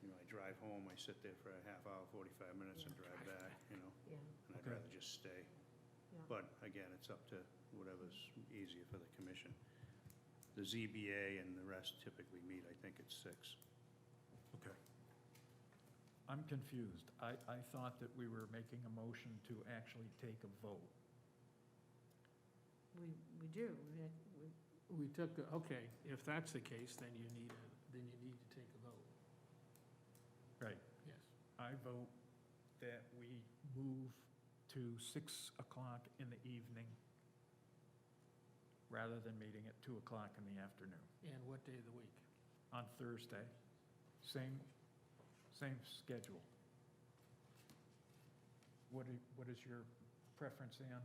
I drive home, I sit there for a half hour, 45 minutes and drive back, Yeah. and I'd Okay. rather just stay. Yeah. But again, it's up to whatever's easier for the commission. The ZBA and the rest typically meet, I think, at 6. Okay. I'm confused. I thought that we were making a motion to actually take a vote. We do. We took, okay, if that's the case, then you need to take a vote. Right. Yes. I vote that we move to 6 o'clock in the evening rather than meeting at 2 o'clock in the afternoon And what day of the week? on Thursday. Same schedule. What is your preference, Ann?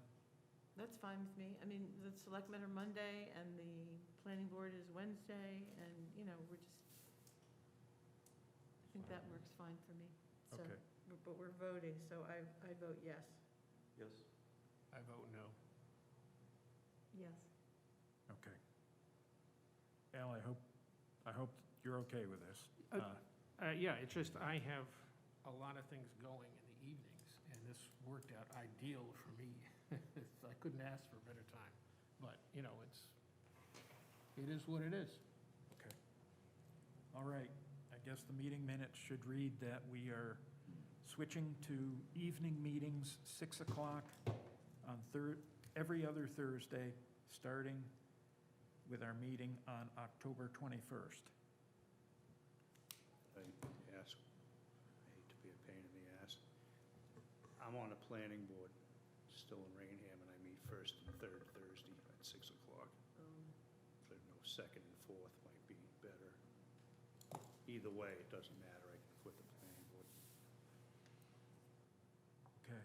That's fine with me. I mean, the selectmen are Monday and the planning board is Wednesday, and, we're just, I think that works fine for me. So, Okay. but we're voting, so I vote yes. Yes. I vote no. Yes. Okay. Al, I hope you're okay with this. Yeah, it's just, I have a lot of things going in the evenings, and this worked out ideal for me. I couldn't ask for a better time, but, you know, it is what it is. Okay. All right. I guess the meeting minutes should read that we are switching to evening meetings, 6 o'clock on every other Thursday, starting with our meeting on October 21st. I ask, I hate to be a pain in the ass. I'm on a planning board, still in Rainham, and I meet first and third Thursday at 6 o'clock. I know second and fourth might be better. Either way, it doesn't matter, I can quit the planning board, Okay.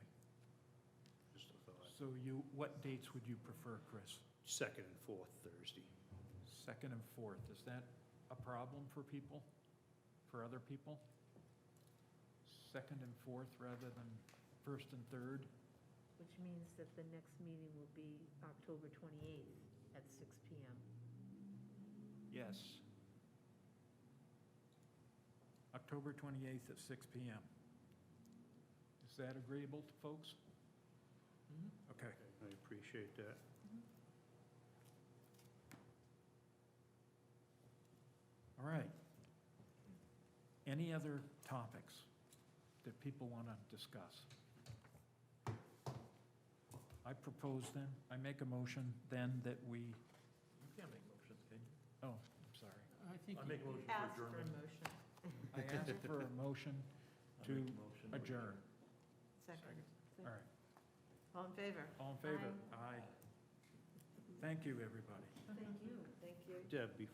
just a thought. So what dates would you prefer, Chris? Second and fourth Thursday. Second and fourth, is that a problem for people, for other people? Second and fourth rather than first and third? Which means that the next meeting will be October 28th at 6 PM. Yes. October 28th at 6 PM. Is that agreeable to folks? Okay. I appreciate that. All right. Any other topics that people want to discuss? I propose then, I make a motion then that we, You can't make motions, can you? oh, I'm sorry. I think I make a motion for Ask for a adjournment. motion. I ask for a motion I to make a motion to adjourn. Second. All right. All in favor? All in favor? Aye. Thank you, everybody. Thank you. Thank you. Deb, before